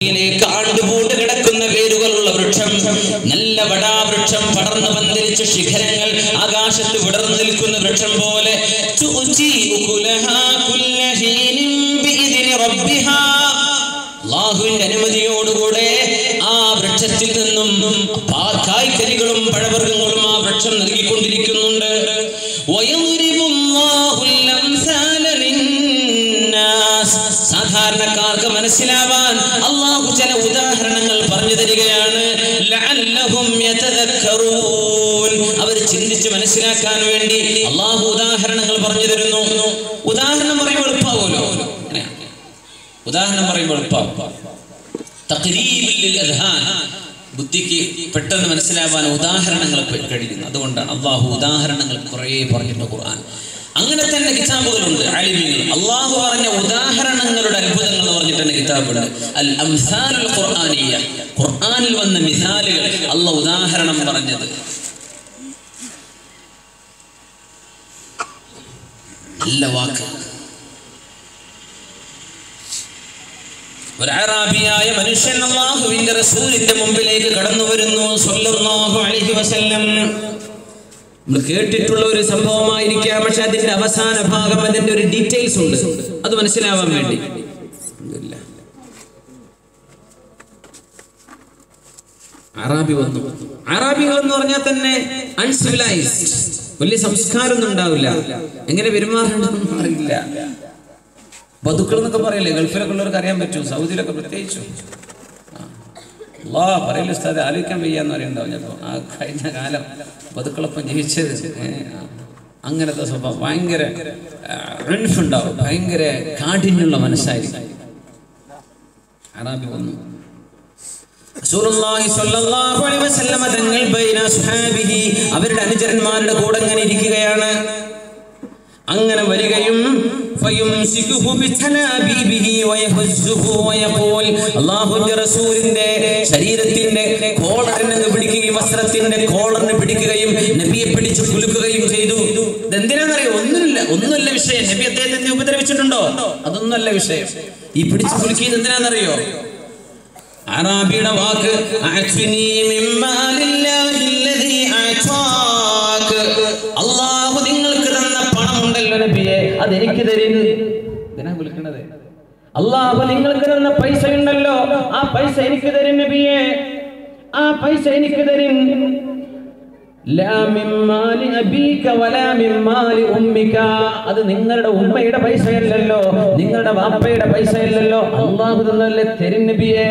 കാണ്ടുപൂട്ട് കിടക്കുന്ന വേരുകളുള്ള വൃക്ഷം, നല്ല വടാവൃക്ഷം, പടർന്നു പന്തലിച്ച ശിഖരങ്ങൾ, ആകാശത്ത് വിടർന്നു നിൽക്കുന്ന വൃക്ഷം പോലെ അല്ലാഹുവിന്റെ അനുമതിയോടുകൂടെ ആ വൃക്ഷത്തിൽ നിന്നും കായ്കനികളും പഴവർഗ്ഗങ്ങളും ആ വൃക്ഷം നൽകിക്കൊണ്ടിരിക്കുന്നുണ്ട്. സാധാരണക്കാർക്ക് മനസ്സിലാവാൻ അല്ലാഹു ചില ഉദാഹരണങ്ങൾ പറഞ്ഞു തരികയാണ്. ലഅല്ലഹും യതദക്കറൂൻ, അവർ ചിന്തിച്ച് മനസ്സിലാക്കാൻ വേണ്ടി അല്ലാഹു ഉദാഹരണങ്ങൾ പറഞ്ഞു തരുന്നു. ഉദാഹരണം പറയുമ്പോൾ എളുപ്പമാവുമല്ലോ. ഉദാഹരണം പറയുമ്പോൾ എളുപ്പമാവും. തഖരീബുൽ ലിൽ അദ്ഹാൻ, ബുദ്ധിക്ക് പെട്ടെന്ന് മനസ്സിലാവാൻ ഉദാഹരണങ്ങൾ കഴിയുന്നു. അതുകൊണ്ടാണ് അല്ലാഹു ഉദാഹരണങ്ങൾ കുറേ പറഞ്ഞിട്ടുണ്ട് ഖുർആൻ. അങ്ങനെ തന്നെ കിതാബുകളുണ്ട്. ആലിമീങ്ങൾ അല്ലാഹു പറഞ്ഞ ഉദാഹരണങ്ങളുടെ അത്ഭുതങ്ങൾ എന്ന് പറഞ്ഞിട്ട് കിതാബുണ്ട്. അൽ അംസാലുൽ ഖുർആനിയ്യ, ഖുർആനിൽ വന്ന മിസാലുകൾ അല്ലാഹു ഉദാഹരണം പറഞ്ഞത്. നല്ല വാക്ക്. ഒരു അറാബിയായ മനുഷ്യൻ അല്ലാഹുവിന്റെ റസൂലിന്റെ മുമ്പിലേക്ക് കടന്നു വരുന്നു സ്വല്ലല്ലാഹു അലൈഹി വസല്ലം. നമ്മൾ കേട്ടിട്ടുള്ള ഒരു സംഭവമായിരിക്കാം, പക്ഷെ അതിന്റെ അവസാന ഭാഗം, അതിന്റെ ഒരു ഡീറ്റെയിൽസ് ഉണ്ട്, അത് മനസ്സിലാവാൻ വേണ്ടി. അറാബി വന്നു. അറാബികൾ എന്ന് പറഞ്ഞാൽ തന്നെ അൺസിവിലൈസ്ഡ്, വലിയ സംസ്കാരമൊന്നും ഉണ്ടാവില്ല, എങ്ങനെ പെരുമാറണമെന്നൊന്നും അറിയില്ല. ബതുക്കൾ എന്നൊക്കെ പറയല്ലേ, ഗൾഫിലൊക്കെ ഉള്ളവർക്ക് അറിയാൻ പറ്റും, സൗദിയിലൊക്കെ പ്രത്യേകിച്ചും. പറയില്ല ഉസ്താദ്, ആലോചിക്കാൻ വയ്യാന്ന് പറയുന്നുണ്ടാവും ചിലപ്പോൾ. ആ കഴിഞ്ഞ കാലം ബതുക്കളൊപ്പം ജീവിച്ചത് അങ്ങനത്തെ സ്വഭാവം, ഭയങ്കര ഉണ്ടാവും, ഭയങ്കര കാഠിന്യമുള്ള മനസ്സായിരിക്കും. അറാബി വന്നു. റസൂലുള്ളാഹി സ്വല്ലല്ലാഹു അലൈഹി വസല്ലം തങ്ങൾ ബൈന അസ്ഹാബിഹി, അവരുടെ അനുചരന്മാരുടെ കൂടെ അങ്ങനെ ഇരിക്കുകയാണ്. അങ്ങനെ വരികയും അല്ലാഹുവിന്റെ റസൂലിന്റെ ശരീരത്തിന്റെ കോളറിനെ പിടിക്കുകയും വസ്ത്രത്തിന്റെ കോളറിനെ പിടിക്കുകയും നബിയെ പിടിച്ചു കുലുക്കുകയും ചെയ്തു. ഇതെന്തിനാണെന്നറിയോ? ഒന്നുമല്ല വിഷയം. നബി അദ്ദേഹത്തെ ഉപദ്രവിച്ചിട്ടുണ്ടോ? അതൊന്നുമല്ല വിഷയം. ഈ പിടിച്ചു കുലുക്കിയത് എന്തിനാണെന്നറിയോ? അറാബിയുടെ വാക്ക് അല്ലാഹു നിങ്ങൾക്ക് തന്ന പണമുണ്ടല്ലോ നബിയെ, അതെനിക്ക് തരും. ഇതിനാ വിളിക്കണത്. അല്ലാഹു നിങ്ങൾക്ക് തന്ന പൈസ ഉണ്ടല്ലോ, ആ പൈസ എനിക്ക് തരും നബിയെ, ആ പൈസ എനിക്ക് തരും. ലാ മിൻ മാലി അബീക വലാ മിൻ മാലി ഉമ്മിക, അത് നിങ്ങളുടെ ഉമ്മയുടെ പൈസയല്ലല്ലോ, നിങ്ങളുടെ വാപ്പയുടെ പൈസയല്ലല്ലോ, അല്ലാഹു തന്നല്ലേ തരും നബിയെ.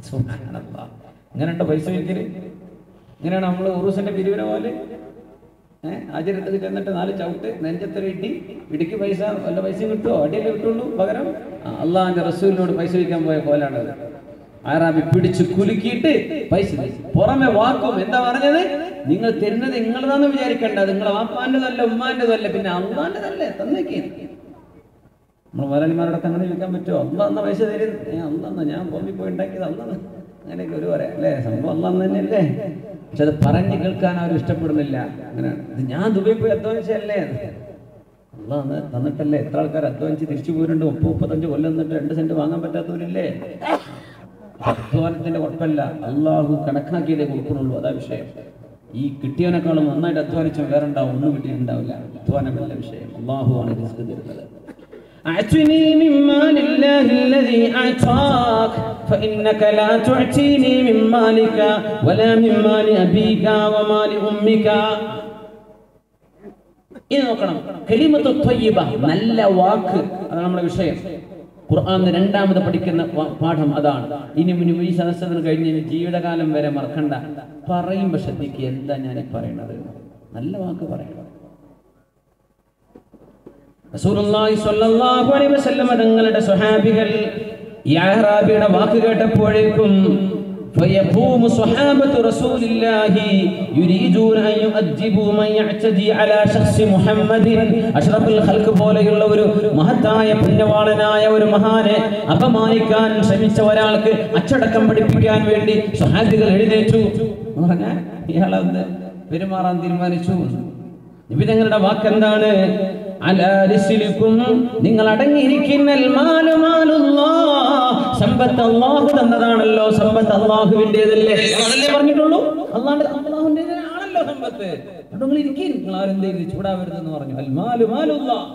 സുബ്ഹാനല്ലാഹ്. ഇങ്ങനെയുണ്ട് പൈസ വെക്കല്. ഇങ്ങനെയാണ് നമ്മൾ ഉറൂസിന്റെ പിരിവിനെ പോലെ ആചാര്യത്തിൽ ചെന്നിട്ട് 4 ചവിട്ട് നെഞ്ചത്തൊരു ഇടിക്ക് പൈസ, വല്ല പൈസയും കിട്ടുമോ? അടിയല്ലേ കിട്ടുള്ളൂ. പകരം അള്ളാഹിന്റെ റസൂലിനോട് പൈസ വയ്ക്കാൻ പോയ കോലാണത്. അറാബി പിടിച്ച് കുലുക്കിയിട്ട് പൈസ പുറമെ വാക്കും. എന്താ പറഞ്ഞത്? നിങ്ങൾ തരുന്നത് നിങ്ങളതാന്ന് വിചാരിക്കേണ്ട, നിങ്ങളെ വാപ്പാൻ്റെതല്ല ഉമ്മാൻ്റെതല്ല, പിന്നെ അള്ളാൻ്റെതല്ലേ തന്നേക്ക്. നമ്മൾ മലയാളിമാരോടൊക്കെ അങ്ങനെ ചോദിക്കാൻ പറ്റുമോ? അള്ളാ എന്ന പൈസ തരും. അള്ളാന്ന് ഞാൻ ബോംബിൽ പോയി ഉണ്ടാക്കിയത് അള്ളാന്ന്, അങ്ങനെയൊക്കെ ഒരു പറയാം അല്ലേ? സംഭവം അള്ളാന്ന് തന്നെയല്ലേ, പക്ഷെ അത് പറഞ്ഞ് കേൾക്കാൻ അവർ ഇഷ്ടപ്പെടുന്നില്ല. അങ്ങനെയാണ്. ഇത് ഞാൻ ദുബൈ പോയി അധ്വാനിച്ചല്ലേ, അള്ളാന്ന് തന്നിട്ടല്ലേ. എത്ര ആൾക്കാർ അധ്വാനിച്ച് തിരിച്ചു പോരുന്നുണ്ട്. 30-35 കൊല്ലം എന്നിട്ട് 2 സെന്റ് വാങ്ങാൻ പറ്റാത്തവരില്ലേ? അധ്വാനത്തിന്റെ കുഴപ്പമില്ല, അള്ളാഹു കണക്കാക്കിയതേ കൊടുക്കണുള്ളൂ, അതാ വിഷയം. ഈ കിട്ടിയവനേക്കാളും നന്നായിട്ട് അധ്വാനിച്ച വേറെ ഉണ്ടാവും, ഒന്നും കിട്ടിയിട്ടുണ്ടാവില്ല. അധ്വാനമല്ല വിഷയം, അള്ളാഹു ആണ് റിസ്ക് തരുന്നത്. أعطني من مال الله الذي أعطاك فإنك لا تعطيني من مالك ولا من مال أبيك ومال أمك. ഇത് നോക്കണം, കലിമത്തു ത്വയ്യിബ, നല്ല വാക്ക്, അതാണ് നമ്മുടെ വിഷയം. ഖുർആനിൽ 2ാമത് പഠിക്കുന്ന പാഠം അതാണ്. ഇനി ഈ സദസ്സത്തിന് കഴിഞ്ഞ് ജീവിതകാലം വരെ മറക്കണ്ട. പറയുമ്പോൾ ശ്രദ്ധിക്കുക, എന്താ ഞാൻ പറയണത്? നല്ല വാക്ക് പറയണം. റസൂലുള്ളാഹി സ്വല്ലല്ലാഹു അലൈഹി വസല്ലം തങ്ങളുടെ സ്വഹാബികൾ ഈ അറാബിയുടെ വാക്ക് കേട്ടപ്പോഴേക്കും فيقوم صحابة رسول الله يريدون أن يؤدبوا من يعتدي على شخص محمد أشرف الخلق പോലെയുള്ള ഒരു മഹത്തായ പുണ്യവാളനായ ഒരു മഹാനെ അപമാനിക്കാൻ ശ്രമിച്ച ഒരാൾക്ക് അച്ചടക്കം പഠിപ്പിക്കാൻ വേണ്ടി സ്വഹാബികൾ എഴുന്നേറ്റു. പറഞ്ഞാൽ ഇയാളെ പെരുമാറാൻ തീരുമാനിച്ചു. നബി തങ്ങളുടെ വാക്കെന്താണ്? അലാ റിസ്ലിക്കും, നിങ്ങൾ അടങ്ങിയിരിക്കുന്ന സമ്പത്ത് അള്ളാഹു തന്നതാണല്ലോ, സമ്പത്ത് അള്ളാഹുവിൻ്റെതല്ലേ, അതല്ലേ പറഞ്ഞിട്ടുള്ളൂ. അള്ളാഹുവിൻ്റെതാണല്ലോ സമ്പത്ത്. നിങ്ങൾ ഇരിക്കും, നിങ്ങൾ ആരെന്ത് ചെയ്ത് ചൂടാവരുതെന്ന് പറഞ്ഞു. അൽ മാലു മാലുല്ലാഹ്.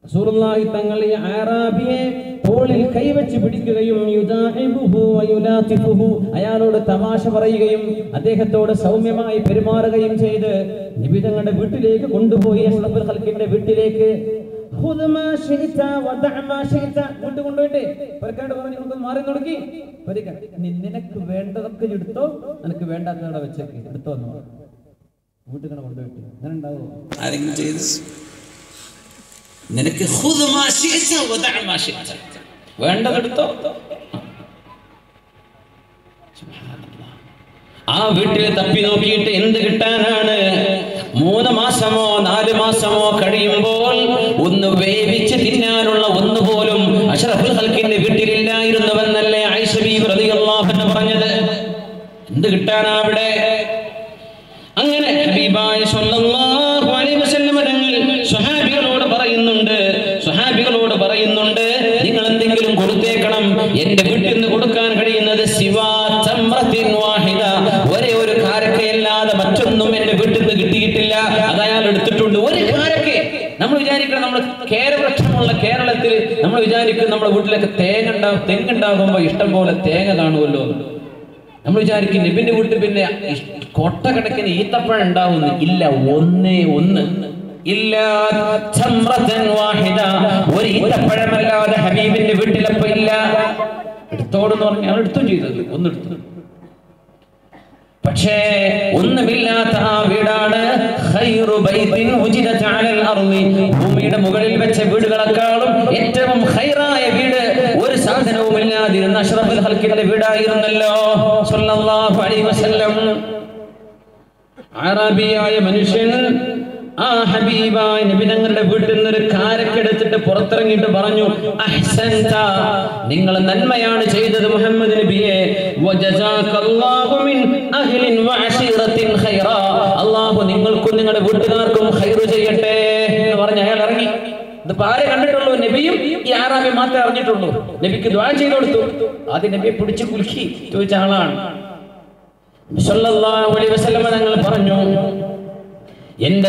റസൂലുള്ളാഹി തങ്ങൾ ഈ അറാബിയെ തോളിൽ കൈവച്ച് പിടിക്കുകയും അയാളോട് തമാശ പറയുകയും അദ്ദേഹത്തോട് സൗമ്യമായി പെരുമാറുകയും ചെയ്ത് നബി തങ്ങളുടെ വീട്ടിലേക്ക് കൊണ്ടുപോയി. അഷ്റഫുൽ ഖൽഖിന്റെ വീട്ടിലേക്ക് വീട്ടിൽ കൊണ്ടുപോയിട്ട് പെരക്കാട് പറഞ്ഞു, നമുക്ക് മാറി നോക്കി, നിനക്ക് വേണ്ടതൊക്കെ എടുത്തോ, നിനക്ക് വേണ്ടാത്തവിടെ വെച്ചേക്ക് എടുത്തോ എന്ന് പറഞ്ഞു. വീട്ടിൽ കൊണ്ടുപോയിട്ട് അങ്ങനെ ഉണ്ടാവോ? ആരെങ്കിലും ചെയ്ത് നിനക്ക് വേണ്ടതെടുത്തോ. ആ വീട്ടിൽ തപ്പി നോക്കിയിട്ട് എന്ത് കിട്ടാനാണ്? 3 മാസമോ 4 മാസമോ കഴിയുമ്പോൾ ഒന്ന് വേവിച്ച് തിന്നാനുള്ള ഒന്നുപോലും അഷ്റഫുൽ ഖൽഖിന്റെ വീട്ടിലില്ലായിരുന്നുവെന്നല്ലേ ആയിഷ ബീവി റളിയല്ലാഹു അൻഹ പറഞ്ഞത്. എന്ത് കിട്ടാനാ അവിടെ? അങ്ങനെ ഹബീബായ സ്വല്ലല്ലാഹു അലൈഹി വസല്ലം തങ്ങൾ സ്വഹാബികളോട് പറയുന്നുണ്ട്, നിങ്ങൾ എന്തെങ്കിലും കൊടുത്തേക്കണം. എന്റെ വീട്ടിൽ നിന്ന് കൊടുക്കാൻ കഴിയുന്നത് ഒരേ ഒരു കാരക്കയല്ലാതെ മറ്റൊന്നും എന്റെ വീട്ടിൽ നിന്ന് കിട്ടിയിട്ടില്ല. അത് അയാൾ എടുത്തിട്ടുണ്ട്. ഒരു കാരക്ക. നമ്മൾ വിചാരിക്കണം, നമ്മൾ കേരവൃക്ഷമുള്ള കേരളത്തിൽ നമ്മൾ വിചാരിക്കും നമ്മുടെ വീട്ടിലൊക്കെ തെങ്ങുണ്ടാകുമ്പോ ഇഷ്ടം പോലെ തേങ്ങ കാണുമല്ലോ. നമ്മൾ വിചാരിക്കും നബിന്റെ വീട്ടിൽ പിന്നെ കൊട്ടക്കണക്കിന് ഈത്തപ്പഴം ഉണ്ടാവുന്നു. ഇല്ല, ഒന്നേ ഒന്ന്. ഒരു ഈത്തപ്പഴമല്ലാതെ ഹബീബിന്റെ വീട്ടിലപ്പോ ഇല്ല. എടുത്തോടെന്ന് പറഞ്ഞാൽ എടുത്തും ചെയ്തത്, ഒന്നെടുത്തു. പക്ഷേ ഒന്നുമില്ലാത്ത ആ വീടാണ് ഭൂമിയുടെ മുകളിൽ വെച്ച വീടുകളെക്കാളും ഏറ്റവും ഖൈറായ വീട്. ഒരു സാധനവും ഇല്ലാതിരുന്ന അഷ്റഫുൽ ഖൽഖിന്റെ വീടായിരുന്നല്ലോ സ്വല്ലല്ലാഹു അലൈഹി വസല്ലം. അറബിയായ മനുഷ്യൻ ആ ഹബീബായ നബി തങ്ങളുടെ വീട്ടിൽ നിന്ന് ഒരു കാരക്കെടുത്തിട്ട് പുറത്തിറങ്ങിയിട്ട് പറഞ്ഞു, അഹ്സൻത, നിങ്ങൾ നന്മയാണ് ചെയ്തത് മുഹമ്മദ് നബിയെ. വജസാകല്ലാഹു മിൻ അഹ്ലിൻ വഅശീറത്തിൻ ഖൈറാ, അല്ലാഹു നിങ്ങൾക്കും നിങ്ങളുടെ വീട്ടുകാർക്കും ഖൈർ ചെയ്യട്ടെ എന്ന് പറഞ്ഞ് അയാൾ ഇറങ്ങി. ഇത് ആരെ കണ്ടിട്ടുള്ളൂ? നബിയും ഈ അറാബി മാത്രമേ അറിഞ്ഞിട്ടുള്ളൂ. നബിക്ക് ദുആ ചെയ്തു കൊടുത്തു. ആദ്യം നബിയെ പിടിച്ച് കുലുക്കി ചോദിച്ച ആളാണ്. സല്ലല്ലാഹു അലൈഹി വസല്ലം തങ്ങൾ പറഞ്ഞു, എന്റെ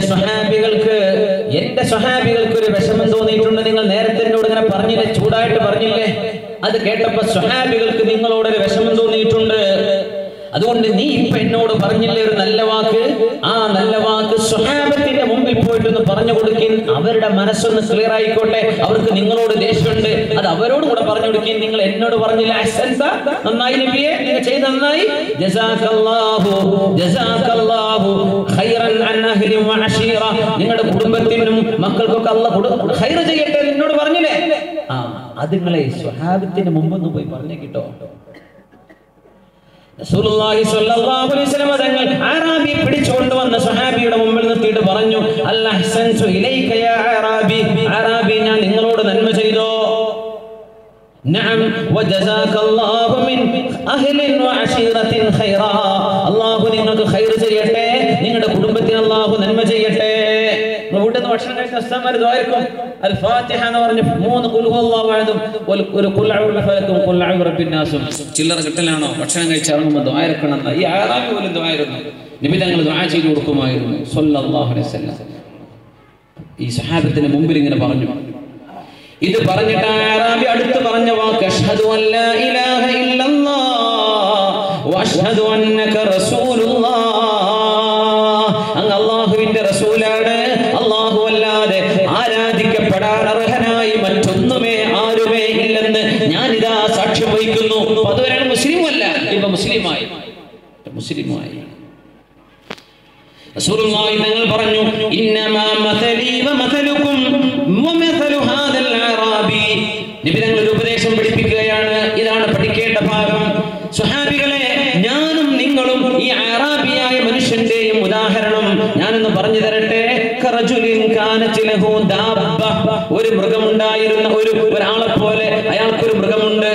സ്വഹാബികൾക്ക് ഒരു വിഷമം തോന്നിയിട്ടുണ്ട്. നിങ്ങൾ നേരത്തെ എന്നോട് ഇങ്ങനെ പറഞ്ഞില്ലേ, ചൂടായിട്ട് പറഞ്ഞില്ലേ? അത് കേട്ടപ്പോ സ്വഹാബികൾക്ക് നിങ്ങളോടൊരു വിഷമം തോന്നിയിട്ടുണ്ട്. അതുകൊണ്ട് നീ ഇപ്പൊ എന്നോട് പറഞ്ഞില്ലേ ഒരു നല്ല വാക്ക്, ആ നല്ല വാക്ക് സ്വഹാബത്തിന്റെ മുമ്പിൽ പോയിട്ടൊന്ന് പറഞ്ഞു കൊടുക്കും. അവരുടെ മനസ്സൊന്ന് ക്ലിയർ ആയിക്കോട്ടെ. അവർക്ക് നിങ്ങളോട് ദേഷ്യമുണ്ട്, അത് അവരോട് കൂടെ പറഞ്ഞു കൊടുക്കും. നിങ്ങൾ എന്നോട് പറഞ്ഞില്ല അഹ്സൻത, നന്നായി നബിയെ, നിങ്ങൾ ചെയ്ത് നന്നായി. ജസാകല്ലാഹു ഖൈറൻ അൻ അഹ്ലി വഅശീറ, നിങ്ങളുടെ കുടുംബത്തിനും മക്കൾക്കൊക്കെ അല്ലാഹു ഖൈർ ചെയ്യട്ടെ എന്നോട് പറഞ്ഞില്ലേ? അത് നിങ്ങളെ സ്വഹാബത്തിന്റെ മുമ്പൊന്ന് പോയി പറഞ്ഞു കിട്ടോ. റസൂലുള്ളാഹി സ്വല്ലല്ലാഹു അലൈഹി വസല്ലം തങ്ങൾ അറാബിയെ പിടിച്ചുകൊണ്ടുവന്ന സ്വഹാബിയുടെ മുമ്പിൽ നിർത്തിയിട്ട് പറഞ്ഞു, അൽ അഹ്സൻതു ഇലൈക യാ അറാബി, അറാബി ഞാൻ നിങ്ങളോട് നന്മ ചെയ്തോ? നഅം വജസാകല്ലാഹു മിൻ അഹ്ലിൻ വഅശീറത്തിൻ ഖൈറാ, അല്ലാഹു നിങ്ങൾക്ക് ഖൈർ ചെയ്യട്ടെ, നിങ്ങളുടെ കുടുംബത്തിന് അല്ലാഹു നന്മ ചെയ്യട്ടെ. വീട്ടിൽ നിന്ന് ഭക്ഷണം കഴിച്ച അസ്തമാർ ദ്വാരക്കും അൽ ഫാത്തിഹ എന്ന് പറഞ്ഞ് 3 ഖുൽ ഹുവല്ലാഹു അഹദും ഒരു ഖുൽ അഊദു ബിഫലക്കും ഖുൽ അഊദു ബിറബ്ബിന്നാസും. ചില്ലറ കിട്ടലാണോ? ഭക്ഷണം കഴിച്ച് ഇറങ്ങുമ്പോൾ ദ്വാരക്കണം. ഈ അറാബി പോലും ദ്വാരന്നു. നബി തങ്ങൾ ദുആ ചെയ്തു കൊടുക്കുമായിരുന്നു സ്വല്ലല്ലാഹു അലൈഹി വസല്ലം. ഈ സഹാബത്തിന്റെ മുമ്പിൽ ഇങ്ങനെ പറഞ്ഞു. ഇത് പറഞ്ഞിട്ട് അറാബി അടുത്ത് പറഞ്ഞ വാക്ക് അഷ്ഹദു അല്ലാ ഇലാഹ ഇല്ലല്ലാഹ് വഅഷ്ഹദു അന്നക റസൂലുള്ളാഹ്, അങ്ങ് അല്ലാഹുവിന്റെ റസൂലാണ്, അല്ലാഹു അല്ലാതെ ആരാധിക്കപ്പെടാൻ അർഹനായി മറ്റൊന്നുമേ ആരുമേ ഇല്ലെന്ന് ഞാനിതാ സാക്ഷ്യം വഹിക്കുന്നു. അതുവരെ മുസ്ലിമല്ല, ഇപ്പൊ മുസ്ലിമായി. റസൂലുള്ളാഹി തങ്ങൾ പറഞ്ഞു, ഇന്നമാ മസലി വമസലുകും വമസലു ഹാദൽ അറാബി. നബി തങ്ങൾ ഒരു ഉപദേശം പഠിപ്പിക്കുകയാണ്. ഇതാണ് പഠിക്കേണ്ട ഭാഗം. സ്വഹാബികളെ, ഞാനും നിങ്ങളും ഈ അറാബിയായ മനുഷ്യന്റെയും ഉദാഹരണം ഞാനൊന്ന് പറഞ്ഞു തരട്ടെ. കറജുലിൻ കാനത് ലഹു ദാബ്ബ, ഒരു മൃഗമുണ്ടായിരുന്ന ഒരാളെ പോലെ അയാൾക്കൊരു മൃഗമുണ്ട്.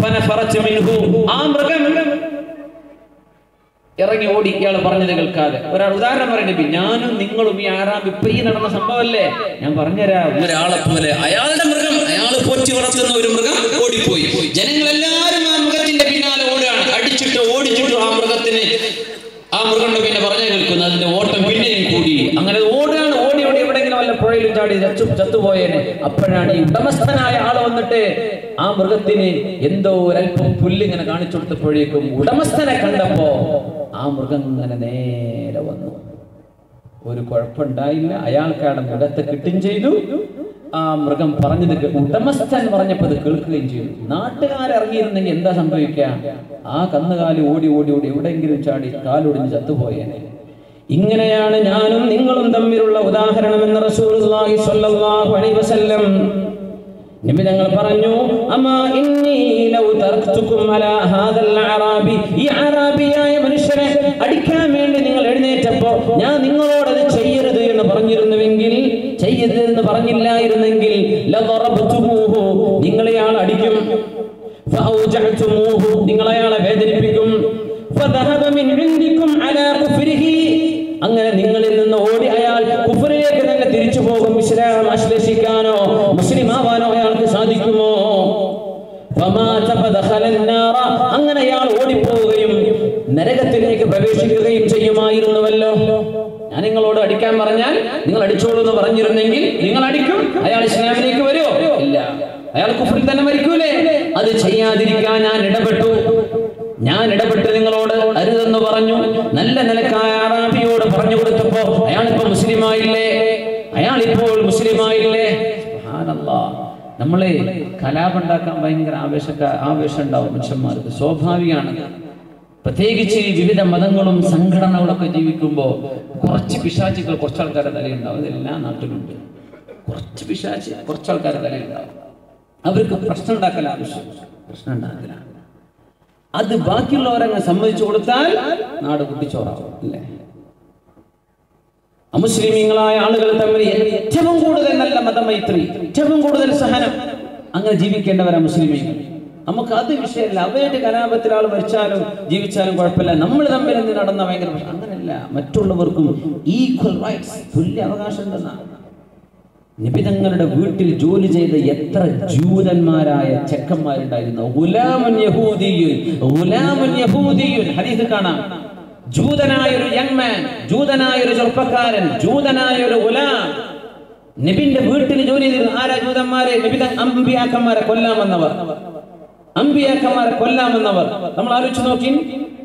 ഫനഫറത് മിൻഹു, ആ മൃഗം ഇറങ്ങി ഓടി. ഇയാൾ പറഞ്ഞത് കേൾക്കാതെ. ഒരാൾ ഉദാഹരണം പറയുന്നത്, ഞാനും നിങ്ങളും ഈ അറാബി ഇപ്പൊ ഈ നടന്ന സംഭവമല്ലേ, ഞാൻ പറഞ്ഞുതരാം. ഒരാളെ പോലെ അയാളുടെ മൃഗം പോറ്റി വളർത്തുന്ന ഒരു മൃഗം ഓടിപ്പോയി. ജനങ്ങളെല്ലാവരും ആ മൃഗത്തിന്റെ പിന്നാലെ ഓടുകയാണ്. അടിച്ചിട്ട് ഓടിച്ചിട്ട് ആ മൃഗം പിന്നെ പറഞ്ഞു കേൾക്കുന്നു. അതിന്റെ ഓട്ടം പിന്നെയും കൂടി. അങ്ങനെ ഓടുകയാണ്. ഓടി എവിടെയെങ്കിലും വല്ല പുഴയിലും ചാടി ചത്തുപോയേനെ. അപ്പോഴാണ് ഈ ഉടമസ്ഥനായ ആള് വന്നിട്ട് ആ മൃഗത്തിന് എന്തോ ഒരല്പം പുല്ലിങ്ങനെ കാണിച്ചു കൊടുത്തപ്പോഴേക്കും ഉടമസ്ഥനെ കണ്ടപ്പോ ആ മൃഗം ഇങ്ങനെ നേരെ വന്നു. ഒരു കുഴപ്പമുണ്ടായില്ല. അയാൾക്കാണ് മൃഗത്തെ കിട്ടുകയും ചെയ്തു. ആ മൃഗം പറഞ്ഞത് ഉടമസ്ഥൻ പറഞ്ഞപ്പോ അത് കേൾക്കുകയും ചെയ്തു. നാട്ടുകാരിറങ്ങിയിരുന്നെങ്കിൽ എന്താ സംഭവിക്കുക? ആ കന്നുകാലി ഓടി എവിടെയെങ്കിലും ചാടി കാലൊടിഞ്ഞ് ചത്തുപോയേനെ. ഇങ്ങനെയാണ് ഞാനും നിങ്ങളും തമ്മിലുള്ള ഉദാഹരണം എന്ന് റസൂലുള്ളാഹി സ്വല്ലല്ലാഹു അലൈഹി വസല്ലം നബി തങ്ങൾ പറഞ്ഞു, അമാ ഇന്നി ലൗ തറക്തുകും അലാ ഹാദൽ അറാബി, ഈ അറാബിയായ മനുഷ്യനെ അടിക്കാൻ വേണ്ടി നിങ്ങൾ എഴുന്നേറ്റപ്പോ ഞാൻ നിങ്ങളോട് അത് ചെയ്യരുത് എന്ന് പറഞ്ഞിരുന്നുവെങ്കിൽ, ചെയ്യരുത് എന്ന് പറഞ്ഞില്ലായിരുന്നെങ്കിൽ ലദറബ്തുമൂഹു, നിങ്ങളെയാൾ അടിക്കും, ഫഔജഅതുമൂഹു, നിങ്ങളെയാളെ വേദനിപ്പിക്കും, ഫദഹബ മിൻ ഇൻദികും അലാ കുഫ്രിഹി, അങ്ങനെ നിങ്ങളിൽ നിന്ന് ഓടി അയാൾ കുഫറിലേക്ക് തന്നെ തിരിച്ചു പോകും. ഇസ്ലാം ആശ്ലേഷിക്കാനോ മുസ്ലിം ആവാനോ അയാൾക്ക് സാധിക്കുമോ? അങ്ങനെ അയാൾ ഓടിപ്പോവുകയും നരകത്തിലേക്ക് പ്രവേശിക്കുകയും ചെയ്യുമായിരുന്നുവല്ലോ. ഞാൻ നിങ്ങളോട് അടിക്കാൻ പറഞ്ഞാൽ നിങ്ങൾ അടിച്ചോളൂ എന്ന് പറഞ്ഞിരുന്നെങ്കിൽ നിങ്ങൾ അടിക്കും. അയാൾ ഇസ്ലാമിലേക്ക് വരുമോ? ഇല്ല. അയാൾ കുഫറിൽ തന്നെ മരിക്കൂലേ? അത് ചെയ്യാതിരിക്കാൻ ഞാൻ ഇടപെട്ട് നിങ്ങളോട് അരുതെന്ന് പറഞ്ഞു. നല്ല നിലക്കായ അറാബിയോട് പറഞ്ഞു കൊടുത്തപ്പോ അയാളിപ്പോ മുസ്ലിമായില്ലേ? സുബ്ഹാനല്ലാഹ്. നമ്മളെ കലാപുണ്ടാക്കാൻ ഭയങ്കര ആവേശം ഉണ്ടാവും മനുഷ്യന്മാർക്ക്, സ്വാഭാവികമാണ്. പ്രത്യേകിച്ച് വിവിധ മതങ്ങളും സംഘടനകളൊക്കെ ജീവിക്കുമ്പോൾ കുറച്ച് പിശാചുകൾ കുറച്ചാൾക്കാരുടെ തലയുണ്ടാവും. ഇതെല്ലാ നാട്ടിലുണ്ട്. കുറച്ചാൾക്കാരുടെ തലയുണ്ടാവും. അവർക്ക് പ്രശ്നം ഉണ്ടാക്കൽ ആവശ്യം, പ്രശ്നം ഉണ്ടാക്കലാണ്. അത് ബാക്കിയുള്ളവരങ്ങ് സമ്മതിച്ചു കൊടുത്താൽ നാട് കുട്ടിച്ചോറാവും, അല്ലേ? അമുസ്ലിമീങ്ങളായ ആളുകൾ തമ്മിൽ ഏറ്റവും കൂടുതൽ നല്ല മതമൈത്രി, ഏറ്റവും കൂടുതൽ സഹനം, അങ്ങനെ ജീവിക്കേണ്ടവരാ മുസ്ലിമീങ്ങൾ. നമുക്ക് അത് വിഷയമല്ല. അവരുടെ കലാപത്തിൽ ആൾ മരിച്ചാലും ജീവിച്ചാലും കുഴപ്പമില്ല. നമ്മൾ തമ്മിൽ നടന്ന ഭയങ്കര പ്രശ്നം. അങ്ങനെയല്ല, മറ്റുള്ളവർക്കും ഈക്വൽ റൈറ്റ്സ്, തുല്യ അവകാശം ഉണ്ടെന്നാണ്. നബി തങ്ങളുടെ വീട്ടിൽ ജോലി ചെയ്ത എത്ര ജൂതന്മാരായ ചെക്കന്മാരുണ്ടായിരുന്നു. ഗുലാമുൻ യഹൂദിയുൻ, ഹദീസിൽ കാണാം. ജൂതനായൊരു യങ് മാൻ, ജൂതനായൊരു ചെറുപ്പക്കാരൻ, ജൂതനായൊരു ഗുലാം നബിന്റെ വീട്ടിൽ ജോലി ചെയ്തിരുന്നു. ആരാ ജൂതന്മാരെ? നബി അമ്പിയാക്കന്മാരെ കൊല്ലാമെന്നവർ. നമ്മൾ ആലോചിച്ച് നോക്കി.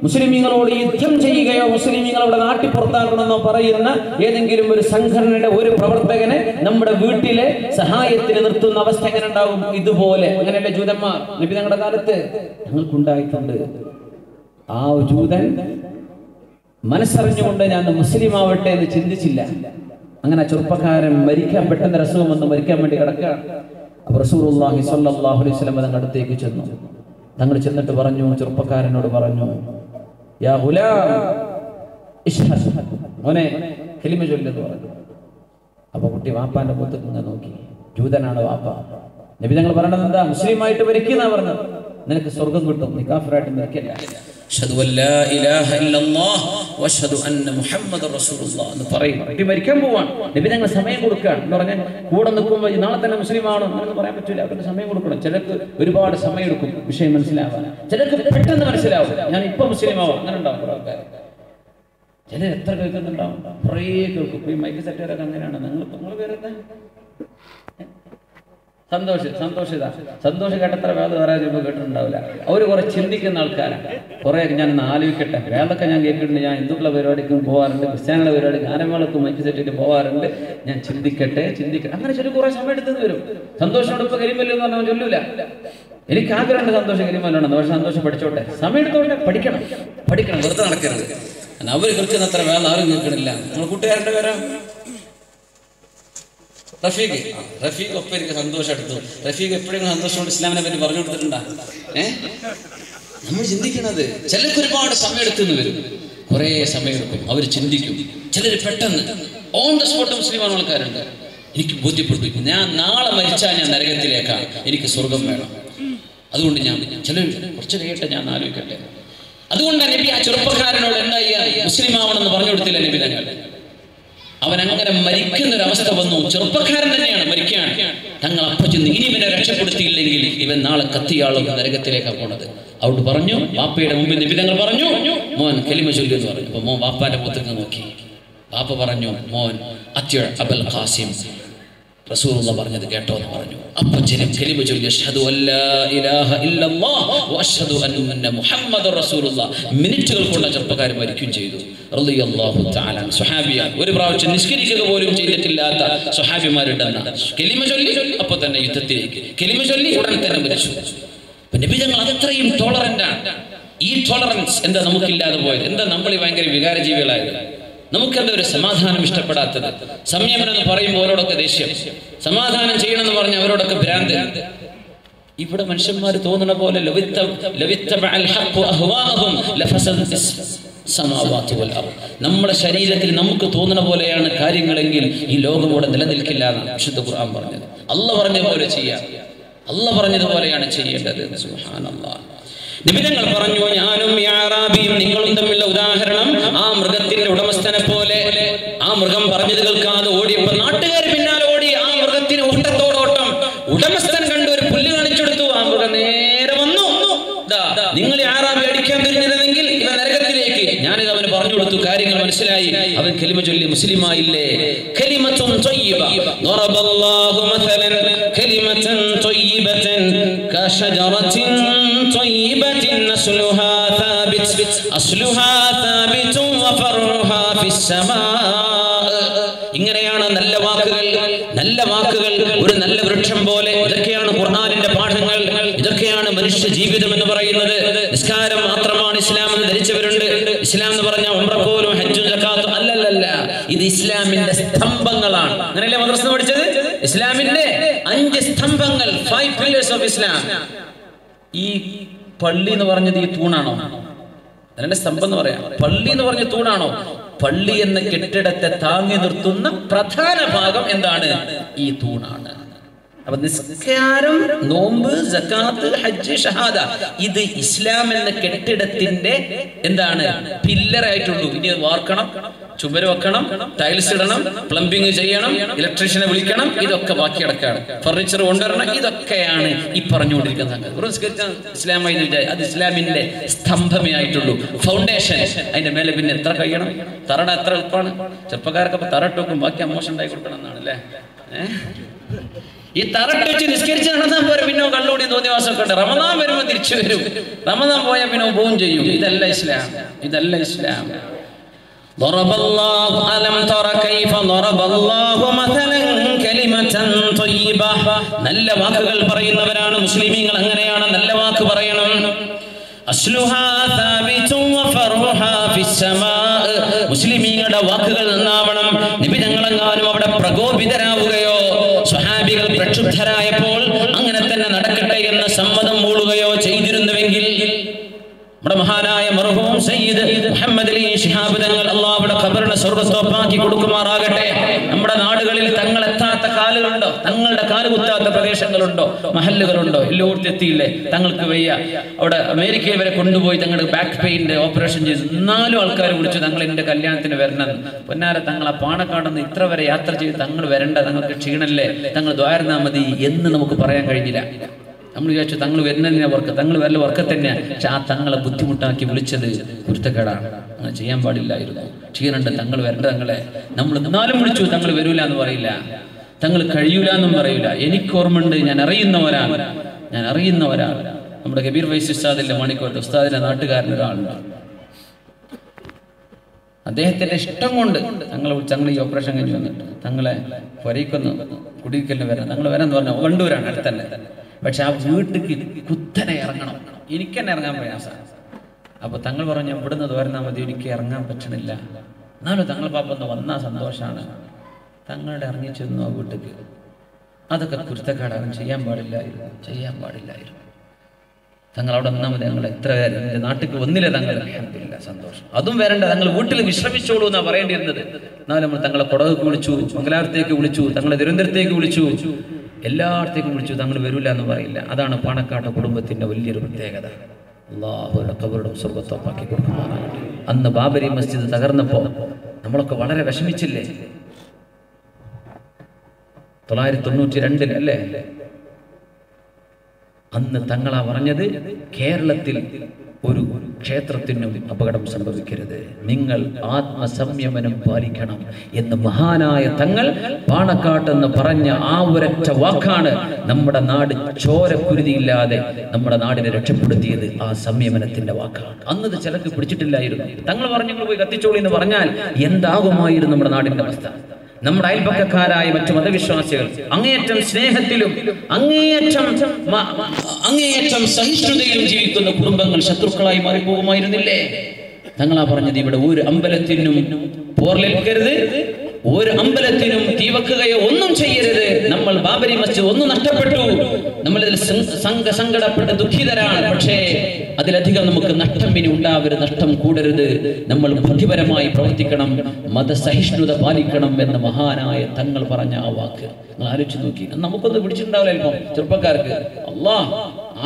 മുസ്ലിമീങ്ങളോട് യുദ്ധം ചെയ്യുകയോ മുസ്ലിമീങ്ങളോട് നാട്ടി പുറത്താക്കണമെന്നോ പറയുന്ന ഏതെങ്കിലും ഒരു സംഘടനയുടെ ഒരു പ്രവർത്തകനെ നമ്മുടെ വീട്ടിലെ സഹായത്തിന് നിർത്തുന്ന അവസ്ഥ എങ്ങനെ ഉണ്ടാവും? ഇതുപോലെ. അങ്ങനെയല്ലേ ജൂതന്മാർ നബി തങ്ങളുടെ കാലത്ത് ഞങ്ങൾക്കുണ്ടായിട്ടുണ്ട്. ആ ജൂതൻ മനസ്സറിഞ്ഞുകൊണ്ട് ഞാൻ മുസ്ലിം ആവട്ടെ എന്ന് ചിന്തിച്ചില്ല. അങ്ങനെ ചെറുപ്പക്കാരൻ പെട്ടെന്ന് അസുഖം വന്ന് മരിക്കാൻ വേണ്ടി കിടക്കുകയാണ്. അപ്പോൾ റസൂലുള്ളാഹി സ്വല്ലല്ലാഹു അലൈഹി വസല്ലം തങ്ങളുടെ അടുത്തേക്ക് ചെന്നു. തങ്ങൾ ചെന്നിട്ട് പറഞ്ഞു, ചെറുപ്പക്കാരനോട് പറഞ്ഞു, യാ ഗുലാം ഇശ്ഹദ്, മോനെ കലിമ ചൊല്ലെന്ന് പറഞ്ഞു. അപ്പൊ കുട്ടി വാപ്പാന്റെ മുഖത്തേക്ക് ഇങ്ങനെ നോക്കി. ജൂതനാണ് വാപ്പ. നബി തങ്ങൾ പറയണത് എന്താ? മുസ്ലിമായിട്ട് മരിക്കുന്ന പറഞ്ഞത്, നിനക്ക് സ്വർഗം കിട്ടും, നീ കാഫിറായിട്ട് മരിക്കില്ല. അഷ്ഹദു അല്ലാ ഇലാഹ ഇല്ലല്ലാഹ് വഅഷ്ഹദു അന്ന മുഹമ്മദർ റസൂലുള്ളാഹ് എന്ന് പറയും. കുട്ടി മരിക്കാൻ പോവാണ്. നബി തങ്ങൾ സമയം കൊടുക്കുകയാണ് എന്ന് പറഞ്ഞാൽ കൂടെ നിൽക്കുമ്പോൾ നാളെ തന്നെ മുസ്ലിം ആണോ എന്ന് പറയാൻ പറ്റില്ല. അവർക്ക് സമയം കൊടുക്കണം. ചിലർക്ക് ഒരുപാട് സമയം എടുക്കും വിഷയം മനസ്സിലാവാൻ, ചിലർക്ക് പെട്ടെന്ന് മനസ്സിലാവും. ഞാൻ ഇപ്പൊ മുസ്ലിം ആവാം, അങ്ങനെ ഉണ്ടാവും കുറെ ആൾക്കാർ. ചില എത്ര കേൾക്കുന്നുണ്ടാവും, കുറേ കേൾക്കും. ഈ മൈക്ക് സെറ്റുകാരൊക്കെ അങ്ങനെയാണ്. നിങ്ങൾ പേരെന്താ? സന്തോഷ് കേട്ടത്ര വേദ വേറെ ചിലപ്പോൾ കേട്ടിട്ടുണ്ടാവില്ല. അവർ കുറെ ചിന്തിക്കുന്ന ആൾക്കാരാണ്. കുറെ ഞാൻ ആലോചിക്കട്ടെ, വേദമൊക്കെ ഞാൻ കേട്ടിട്ടുണ്ട്. ഞാൻ ഹിന്ദുക്കളുടെ പരിപാടിക്കും പോകാറുണ്ട്, ക്രിസ്ത്യാനികളുടെ പരിപാടിക്ക് ആനമേളക്കും മൈക്ക് സെറ്റിട്ട് പോകാറുണ്ട്. ഞാൻ ചിന്തിക്കട്ടെ. അങ്ങനെ ചൊല്ലി കുറെ സമയം എടുത്തെന്ന് വരും. സന്തോഷോട് ഇപ്പൊ കരിമല്ലോ എന്ന് പറഞ്ഞാൽ ചൊല്ലൂല. എനിക്ക് ആഗ്രഹമുണ്ട് സന്തോഷം കരിമല്ലോണെന്ന്. പക്ഷെ സന്തോഷം പഠിച്ചോട്ടെ, സമയം എടുത്തോട്ടെ, പഠിക്കണം, വെറുതെ നടക്കരുത്. അവർ കേൾക്കുന്നത്ര വേദ ആരും കേൾക്കണില്ല. നമ്മൾ കൂട്ടുകാരുടെ പേരാ റഫീഖ് ഒപ്പം എനിക്ക് സന്തോഷം എടുത്തു. റഫീഖ് എപ്പോഴും സന്തോഷത്തോട് ഇസ്ലാമിനെ പറ്റി പറഞ്ഞു കൊടുത്തിട്ടുണ്ടാ? നമ്മൾ ചിന്തിക്കണത് ചിലർക്ക് ഒരുപാട് സമയം എടുത്തെന്ന് വരും, കുറെ സമയം എടുക്കും, അവർ ചിന്തിക്കും. ചിലർ പെട്ടെന്ന് ഓൺ ദ സ്പോട്ട് മുസ്ലിമാണ് ആൾക്കാരുണ്ട്. എനിക്ക് ബോധ്യപ്പെട്ടു, ഞാൻ നാളെ മരിച്ചാൽ ഞാൻ നരകത്തിലേക്കാണ്, എനിക്ക് സ്വർഗം വേണം. അതുകൊണ്ട് ഞാൻ ചിലർ കുറച്ച് കഴിയട്ടെ, ഞാൻ ആലോചിക്കട്ടെ. അതുകൊണ്ടാണ് നബി ആ ചെറുപ്പക്കാരനോട് എന്താ മുസ്ലിം ആവണമെന്ന് പറഞ്ഞു കൊടുത്തില്ല നബി തങ്ങൾ. അവൻ അങ്ങനെ മരിക്കുന്നൊരവസ്ഥ വന്നു. ചെറുപ്പക്കാരൻ തന്നെയാണ്, മരിക്കാൻ. തങ്ങൾ അപ്പ ചെന്ന് ഇനി ഇവനെ രക്ഷപ്പെടുത്തിയില്ലെങ്കിൽ ഇവൻ നാളെ കത്തിയാളും നരകത്തിലേക്കാണ് പോണത്. അവിടെ പറഞ്ഞു, വാപ്പയുടെ മുമ്പിൽ നബി തങ്ങൾ പറഞ്ഞു, മോൻ കലിമ ചൊല്ലു എന്ന് പറഞ്ഞു. അപ്പൊ മോൻ വാപ്പാന്റെ മുഖത്തേക്ക് നോക്കി. വാപ്പ പറഞ്ഞു, മോൻ അത്യ അബുൽ ഖാസിം, റസൂലുള്ളാഹി പറഞ്ഞത് കേട്ടോ എന്ന് പറഞ്ഞു. അപ്പൊ ജനം കലിമ ചൊല്ലി, അഷ്ഹദു അല്ലാ ഇലാഹ ഇല്ലല്ലാഹ് വഅഷ്ഹദു അന്ന മുഹമ്മദുർ റസൂലുള്ളാഹ്. മിനിറ്റുകൾ കൊണ്ട് ചെറുപ്പക്കാരൻ മരിക്കുകയും ചെയ്തു. റളിയല്ലാഹു തആല സ്വഹാബിയ. ഒരു പ്രാവശ്യം നിസ്കരിക്കുക പോലും ചെയ്തിട്ടില്ലാത്ത സ്വഹാബിമാരുണ്ടെന്ന കലിമ ചൊല്ലി അപ്പൊ തന്നെ യുദ്ധത്തിലേക്ക്, കലിമ ചൊല്ലി ഉടൻ തന്നെ മരിച്ചു. നബി തങ്ങൾ അത്രയും ടോളറന്റ് ആണ്. ഈ ടോളറൻസ് എന്താ നമുക്കില്ലാതെ പോയത്? എന്താ നമ്മൾ ഭയങ്കര വികാരജീവികളായത്? നമുക്കെന്താ ഒരു സമാധാനം ഇഷ്ടപ്പെടാത്തത്? സംയമനം എന്ന് പറയുമ്പോൾ അവരോടൊക്കെ ദേഷ്യം, സമാധാനം ചെയ്യണമെന്ന് പറഞ്ഞ് അവരോടൊക്കെ ഭ്രാന്ത്. ഇവിടെ മനുഷ്യന്മാർ തോന്നുന്ന പോലെ നമ്മുടെ ശരീരത്തിൽ നമുക്ക് തോന്നുന്ന പോലെയാണ് കാര്യങ്ങളെങ്കിൽ ഈ ലോകം ഇവിടെ നിലനിൽക്കില്ല എന്നാണ് വിശുദ്ധ ഖുർആൻ പറഞ്ഞത്. അല്ലാഹ് പറഞ്ഞ പോലെ ചെയ്യാം, അല്ലാഹ് പറഞ്ഞതുപോലെയാണ് ചെയ്യേണ്ടത്. സുബ്ഹാനല്ലാഹ്. നിബിധങ്ങൾ പറഞ്ഞു, ഞാനും യാറാബിയും നിങ്ങളും തമ്മിലുള്ള ഉദാഹരണം ആ മൃഗത്തിന്റെ ഉടമസ്ഥനെ പോലെ. ആ മൃഗം പറഞ്ഞത് കേൾക്കാതെ ഓടിയപ്പോൾ നാട്ടുകാർ പിന്നാലെ ഓടി. ആ മൃഗത്തിന് ഓട്ടത്തോടോട്ടം. ഉടമസ്ഥൻ കണ്ട് ഒരു പുല്ല് കാണിച്ചെടുത്തു. ആ മൃഗം നേരെ വന്നു. നിങ്ങൾ യാറാബി അടിക്കാൻ തിരിഞ്ഞിരുന്നെങ്കിൽ ഇവ നരകത്തിലേക്ക്. ഞാനിത് അവന് പറഞ്ഞു കൊടുത്തു, കാര്യങ്ങൾ മനസ്സിലായി. അവൻ കലിമ ചൊല്ലി മുസ്ലിമായില്ലേ? കലിമത്തുൻ ത്വയ്യിബ ദറബല്ലാഹു മസലൻ കലിമത്തൻ ത്വയ്യിബതൻ കശജറത്തിൻ ത്വയ്യിബത്തിൻ അസ്ലുഹാ സാബിതുൻ വഫർഉഹാ ഫിസ്സമാ. ഇങ്ങനെയാണ് നല്ല വാക്കുകൾ, നല്ല വാക്കുകൾ ഒരു നല്ല വൃക്ഷം പോലെ. ഇതൊക്കെയാണ് ഖുർആനിന്റെ പാഠങ്ങൾ, ഇതൊക്കെയാണ് മനുഷ്യ ജീവിതം എന്ന് പറയുന്നത്. നിസ്കാരം മാത്രമാണ് ഇസ്ലാം എന്ന് ധരിച്ചവരുണ്ട്. ഇസ്ലാം എന്ന് പറഞ്ഞാൽ ഉംറ പോലും ഹജ്ജും സകാത്തും അല്ലല്ല. ഇത് ഇസ്ലാമിന്റെ സ്തംഭങ്ങളാണ്. അങ്ങനെയല്ലേ മദ്രസ പഠിച്ചത്? ഇസ്ലാമിന്റെ 5 സ്തംഭങ്ങൾ, 5 pillars of Islam. ഈ പള്ളി എന്ന് പറഞ്ഞത് ഈ തൂണാണോ? അതിന്റെ സ്തംഭം എന്ന് പറയാം. പള്ളി എന്ന് പറഞ്ഞ തൂണാണോ? പള്ളി എന്ന കെട്ടിടത്തെ താങ്ങി നിർത്തുന്ന പ്രധാന ഭാഗം എന്താണ്? ഈ തൂണാണ്. അപ്പൊ നിസ്കാരം, നോമ്പ്, സകാത്ത്, ഹജ്ജ്, ഷഹാദ, ഇത് ഇസ്ലാം എന്ന കെട്ടിടത്തിന്റെ എന്താണ്? പില്ലറായിട്ടുള്ളൂ. ഇനി വാർക്കണം, ചുമര് വെക്കണം, ടൈൽസ് ഇടണം, പ്ലംബിംഗ് ചെയ്യണം, ഇലക്ട്രീഷ്യനെ വിളിക്കണം, ഇതൊക്കെ ബാക്കി കിടക്കാണ്. ഫർണിച്ചർ കൊണ്ടുവരണം, ഇതൊക്കെയാണ് ഈ പറഞ്ഞുകൊണ്ടിരിക്കുന്ന സംഗതി. ഇസ്ലാമായി അത് ഇസ്ലാമിന്റെ സ്തംഭമേ ആയിട്ടുള്ളൂ, ഫൗണ്ടേഷൻ. അതിന്റെ മേലെ പിന്നെ എത്ര കഴിയണം? തറട എത്ര എളുപ്പമാണ്. ചെറുപ്പക്കാരൊക്കെ തറട്ട് വെക്കും, ബാക്കി അമോഷം ഉണ്ടായി കൊടുക്കണം എന്നാണ് അല്ലേ? ഈ തറട്ട് വെച്ച് നിസ്കരിച്ച് നടന്നാൽ പോരെ, പിന്നെ കള്ളുകൂടി തോന്നിവാസമൊക്കെ ഉണ്ട്. റമദാൻ വരുമ്പോൾ തിരിച്ചു വരും, റമദാൻ പോയാൽ പിന്നെ പോവും ചെയ്യും. ഇതല്ല ഇസ്ലാം, ഇതല്ല ഇസ്ലാം. ضرب الله ألم تر كيف ضرب الله مثلا كلمة طيبة. നല്ല വാക്കുകൾ പറയുന്നവരാണ് മുസ്ലിമീങ്ങൾ. അങ്ങനെയാണ് നല്ല വാക്ക് പറയണം. അസ്ലുഹാ സാബിതുൻ വഫർഉഹാ ഫിസ്സമാ. മുസ്ലിമീങ്ങളുടെ വാക്കുകൾ നന്നാവണം. നബി തങ്ങളെങ്ങാനും അവിടെ പ്രകോപിതരാവുകയോ സ്വഹാബികൾ പ്രക്ഷുബ്ധരായപ്പോൾ അങ്ങനെ തന്നെ നടക്കട്ടെ എന്ന സമ്മതം മൂളുകയോ ചെയ്തിരുന്നുവെങ്കിൽ നമ്മുടെ മഹാനായ മർഹൂം സയ്യിദ് മുഹമ്മദ് അലി ശിഹാബ് തങ്ങൾ അല്ലാഹുവിന്റെ ഖബറിനെ സ്വർഗ്ഗത്തോപ്പാക്കി കൊടുക്കുമാറാകട്ടെ. നമ്മുടെ നാടുകളിൽ തങ്ങൾ എത്താത്ത കാലുകളുണ്ടോ? തങ്ങളുടെ കാല് കുത്താത്ത പ്രദേശങ്ങളുണ്ടോ? മഹല്ലുകളുണ്ടോ? എല്ലായിടത്തും എത്തിയില്ലേ? തങ്ങൾക്ക് വയ്യ. അവിടെ അമേരിക്കയിൽ വരെ കൊണ്ടുപോയി തങ്ങളുടെ ബാക്ക് പെയിന്റെ ഓപ്പറേഷൻ ചെയ്തു. 4 ആൾക്കാർ വിളിച്ചു, തങ്ങൾ എൻ്റെ കല്യാണത്തിന് വരണം. പൊന്നാര തങ്ങൾ ആ പാണക്കാടുന്ന് ഇത്ര വരെ യാത്ര ചെയ്ത് തങ്ങൾ വരണ്ട, തങ്ങൾക്ക് ക്ഷീണല്ലേ, തങ്ങൾ ദ്വാരനാ മതി എന്ന് നമുക്ക് പറയാൻ കഴിഞ്ഞില്ല. നമ്മൾ വിചാരിച്ചു തങ്ങൾ വരുന്നതിനെ വർക്ക്, തങ്ങൾ വരല വർക്ക് തന്നെയാണ്. പക്ഷെ ആ തങ്ങളെ ബുദ്ധിമുട്ടാക്കി വിളിച്ചത് കുരുത്തക്കേടാണ്. അങ്ങനെ ചെയ്യാൻ പാടില്ലായിരുന്നു. ക്ഷീണുണ്ട്, തങ്ങൾ വരണ്ട തങ്ങളെ. നമ്മൾ എന്നാലും വിളിച്ചു, തങ്ങൾ വരൂല എന്ന് പറയില്ല, തങ്ങൾ കഴിയൂല എന്നും പറയില്ല. എനിക്ക് ഓർമ്മയുണ്ട്, ഞാൻ അറിയുന്ന ഒരാൾ നമ്മുടെ കബീർ വൈസ് ഉസ്താദിന്റെ മണിക്കോട്ട് ഉസ്താദിന്റെ നാട്ടുകാരൻ ഒരാളുണ്ട്. അദ്ദേഹത്തിന്റെ ഇഷ്ടം കൊണ്ട് തങ്ങൾ ഈ ഓപ്പറേഷൻ കഴിഞ്ഞ് വന്നിട്ട് തങ്ങളെ പൊരയ്ക്കൊന്ന് കുടിക്കലിന് വരാൻ, തങ്ങൾ വരാന്ന് പറഞ്ഞാൽ വണ്ടൂരാണ് അടുത്തന്നെ. പക്ഷെ ആ വീട്ടിക്ക് കുത്തനെ ഇറങ്ങണം. എനിക്ക് തന്നെ ഇറങ്ങാൻ പ്രയാസമാണ്. അപ്പൊ തങ്ങൾ പറഞ്ഞു, ഇവിടുന്ന് തോരുന്നാൽ മതി, എനിക്ക് ഇറങ്ങാൻ പറ്റണില്ല. എന്നാലും തങ്ങൾ പാപ്പൊന്ന് വന്നാൽ സന്തോഷമാണ്. തങ്ങളുടെ ഇറങ്ങി ചെന്നു ആ വീട്ടിക്ക്. അതൊക്കെ കുരുത്തക്കേടാണ്, ചെയ്യാൻ പാടില്ലായിരുന്നു. തങ്ങൾ അവിടെ വന്നാൽ മതി, ഞങ്ങൾ എത്ര എൻ്റെ നാട്ടിൽ വന്നില്ല തങ്ങൾ, അൽഹംദുലില്ലാ സന്തോഷം. അതും വരണ്ട, തങ്ങൾ വീട്ടിൽ വിശ്രമിച്ചോളൂ എന്നാ പറയേണ്ടിയിരുന്നത്. എന്നാലും നമ്മൾ തങ്ങളെ കൊടക് വിളിച്ചു, മംഗലാപുരത്തേക്ക് വിളിച്ചു, തങ്ങളെ തിരുവനന്തപുരത്തേക്ക് വിളിച്ചു, എല്ലായിടത്തേക്കും വിളിച്ചു. തങ്ങൾ വരില്ല എന്ന് പറയില്ല. അതാണ് പാണക്കാട്ടെ കുടുംബത്തിന്റെ വലിയൊരു പ്രത്യേകത. അല്ലാഹുവിന്റെ ഖബറും സ്വർഗ്ഗത്തോപ്പാക്കി കൊടുക്കുമാറാകട്ടെ. അന്ന് ബാബരി മസ്ജിദ് തകർന്നപ്പോൾ നമ്മളൊക്കെ വളരെ വിഷമിച്ചില്ലേ? 1992 അല്ലേ? അന്ന് തങ്ങളാ പറഞ്ഞത്, കേരളത്തിൽ ഒരു ക്ഷേത്രത്തിനും അപകടം സംഭവിക്കരുത്, നിങ്ങൾ ആത്മസംയമനം പാലിക്കണം എന്ന് മഹാനായ തങ്ങൾ പാണക്കാട്ടെന്ന് പറഞ്ഞ ആ ഒരൊറ്റ വാക്കാണ് നമ്മുടെ നാട് ചോരക്കുരുതിയില്ലാതെ നമ്മുടെ നാടിനെ രക്ഷപ്പെടുത്തിയത്. ആ സംയമനത്തിന്റെ വാക്കാണ്. അന്നത് ചിലർക്ക് പിടിച്ചിട്ടില്ലായിരുന്നു. തങ്ങൾ പറഞ്ഞു പോയി കത്തിച്ചോളി എന്ന് പറഞ്ഞാൽ എന്താകുമായിരുന്നു നമ്മുടെ നാടിന്റെ അവസ്ഥ? നമ്മുടെ അയൽപക്കക്കാരായ മറ്റു മതവിശ്വാസികൾ അങ്ങേയറ്റം സ്നേഹത്തിലും അങ്ങേയറ്റം സഹിഷ്ണുതയിലും ജീവിക്കുന്ന കുടുംബങ്ങൾ ശത്രുക്കളായി മാറിപ്പോകുമായിരുന്നില്ലേ? തങ്ങളാ പറഞ്ഞത്, ഇവിടെ ഒരു അമ്പലത്തിനും പോർലേൽക്കരുത്, ഒരു അമ്പലത്തിനും തീവക്കുകയോ ഒന്നും ചെയ്യരുത്. നമ്മൾ ബാബരി മസ്ജിദ് ഒന്നും നഷ്ടപ്പെട്ടു, നമ്മളിതിൽ സങ്കടപ്പെട്ട് ദുഃഖിതരാണ്. പക്ഷേ അതിലധികം നമുക്ക് നഷ്ടം ഇനി ഉണ്ടാവരുത്, നഷ്ടം കൂടരുത്. നമ്മൾ ബുദ്ധിപരമായി പ്രവർത്തിക്കണം, മതസഹിഷ്ണുത പാലിക്കണം എന്ന് മഹാനായ തങ്ങൾ പറഞ്ഞ ആ വാക്ക് നിങ്ങൾ ആലോചിച്ച് നോക്കി. നമുക്കൊന്നും പിടിച്ചിട്ടുണ്ടാവില്ല ചിലപ്പോൾ ചെറുപ്പക്കാർക്ക്.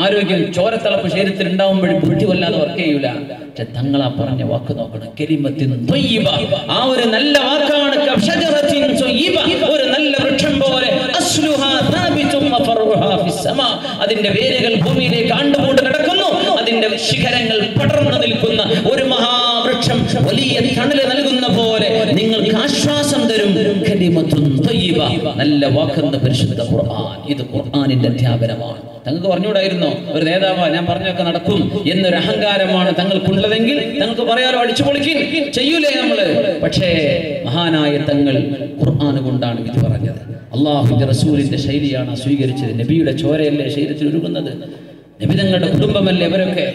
ആരോഗ്യം ചോരത്തളപ്പ് ശരീരത്തിൽ ഉണ്ടാവുമ്പോഴും പിടി കൊല്ലാതെ വർക്ക് ചെയ്യൂല. പക്ഷെ തങ്ങളാ പറഞ്ഞ വാക്ക് നോക്കണം, കലിമത്തിൻ ത്വയ്യിബ. ആ ഒരു നല്ല വാക്കാണ്, കശജറത്തിൻ ത്വയ്യിബ, ഒരു നല്ല വൃക്ഷം പോലെ, അസ്ലുഹാ സാബിതും വഫർഉഹാ ഫിസ്സമാ. അതിന്റെ വേരുകൾ ഭൂമിയിലേക്ക് ആണ്ടുകൊണ്ട് കിടക്കുന്നു, അതിന്റെ ശിഖരങ്ങൾ പടർന്നു നിൽക്കുന്ന ഒരു മഹാവൃക്ഷം വലിയ തണല് നൽകുന്ന പോലെ നിങ്ങൾക്ക് ആശ്വാസം തരും. കലിമത്തുൻ ത്വയ്യിബ, നല്ല വാക്കെന്ന് പരിശുദ്ധ ഖുർആൻ. ഇത് ഖുർആനിന്റെ അധ്യാപനമാണ്. തങ്ങൾക്ക് പറഞ്ഞുകൂടായിരുന്നോ ഒരു നേതാവ് ഞാൻ പറഞ്ഞൊക്കെ നടക്കും എന്നൊരു അഹങ്കാരമാണ് തങ്ങൾക്കുള്ളതെങ്കിൽ തങ്ങൾക്ക് പറയാലോ, അടിച്ചു പൊളിക്കും, ചെയ്യൂലേ നമ്മള്. പക്ഷേ മഹാനായ തങ്ങൾ ഖുർആൻ കൊണ്ടാണ് ഇത് പറഞ്ഞത്. അള്ളാഹുവിന്റെ റസൂലിന്റെ ശൈലിയാണ് സ്വീകരിച്ചത്. നബിയുടെ ചോരയല്ലേ ശരീരത്തിൽ ഒഴുകുന്നത്, നബി തങ്ങളുടെ കുടുംബമല്ലേ അവരൊക്കെ.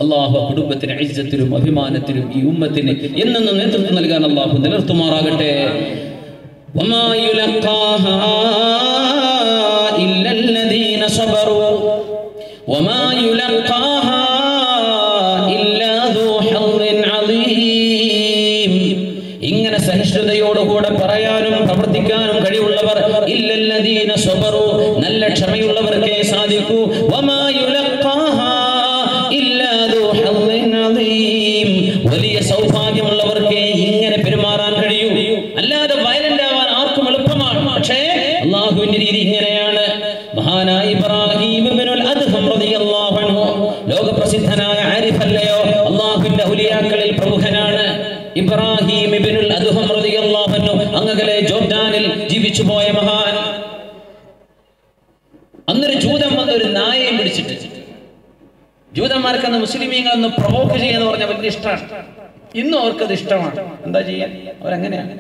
അള്ളാഹു കുടുംബത്തിന് ഇജ്ജത്തിലും അഭിമാനത്തിലും ഈ ഉമ്മത്തിന് എന്നെന്നും നേതൃത്വം നൽകാൻ അള്ളാഹു നിലർത്തുമാറാകട്ടെ. وما يلقاها إلا الذين صبروا وما يلقاها إلا ذو حظ عظيم. ഇങ്ങനെ സഹിഷ്ണുതയോടുകൂടെ പറയാനും പ്രവർത്തിക്കാനും കഴിവുള്ളവർ ഇല്ലല്ലദീന സബറു, നല്ല ക്ഷമയുള്ളവർക്കേ സാധിക്കൂ. വമാ യുലഖാഹാ ഇല്ലാ ذو حظ عظيم, വലിയ സൗഭാഗ്യമുള്ളവർക്കേ ഇങ്ങനെ പെരുമാറാൻ കഴിയൂ. അല്ലാതെ വയലന്റ് ആവാൻ ആർക്കും എളുപ്പമാണ്. പക്ഷേ അള്ളാഹുവിന്റെ രീതി ഇങ്ങനെയാണ്. മഹാനായ ഇബ്രാഹിം ഇബ്നുൽ അദ്ഹം റളിയല്ലാഹു അൻഹു, ലോകപ്രസിദ്ധനായ ആരിഫ് അല്ലയോ, അള്ളാഹുവിന്റെ ഔലിയാക്കളിൽ പ്രമുഖനാണ്. ഇബ്രാഹിം ഇബ്നുൽ അദ്ഹം റളിയല്ലാഹു അൻഹു അങ്ങകലെ ജോർദാനിൽ ജീവിച്ചു പോയ മഹാൻ. അന്നൊരു ജൂതൻ വന്നൊരു നായയെ പിടിച്ചിട്ട്, ജൂതന്മാർക്കന്ന് മുസ്ലിമീങ്ങളൊന്ന് പ്രൊവോക്ക് ചെയ്യാന്ന് പറഞ്ഞാൽ വലിയ ഇഷ്ടമാണ്. ഇന്നും അവർക്കത് ഇഷ്ടമാണ്. എന്താ ചെയ്യാൻ, അവരങ്ങനെയാണ്.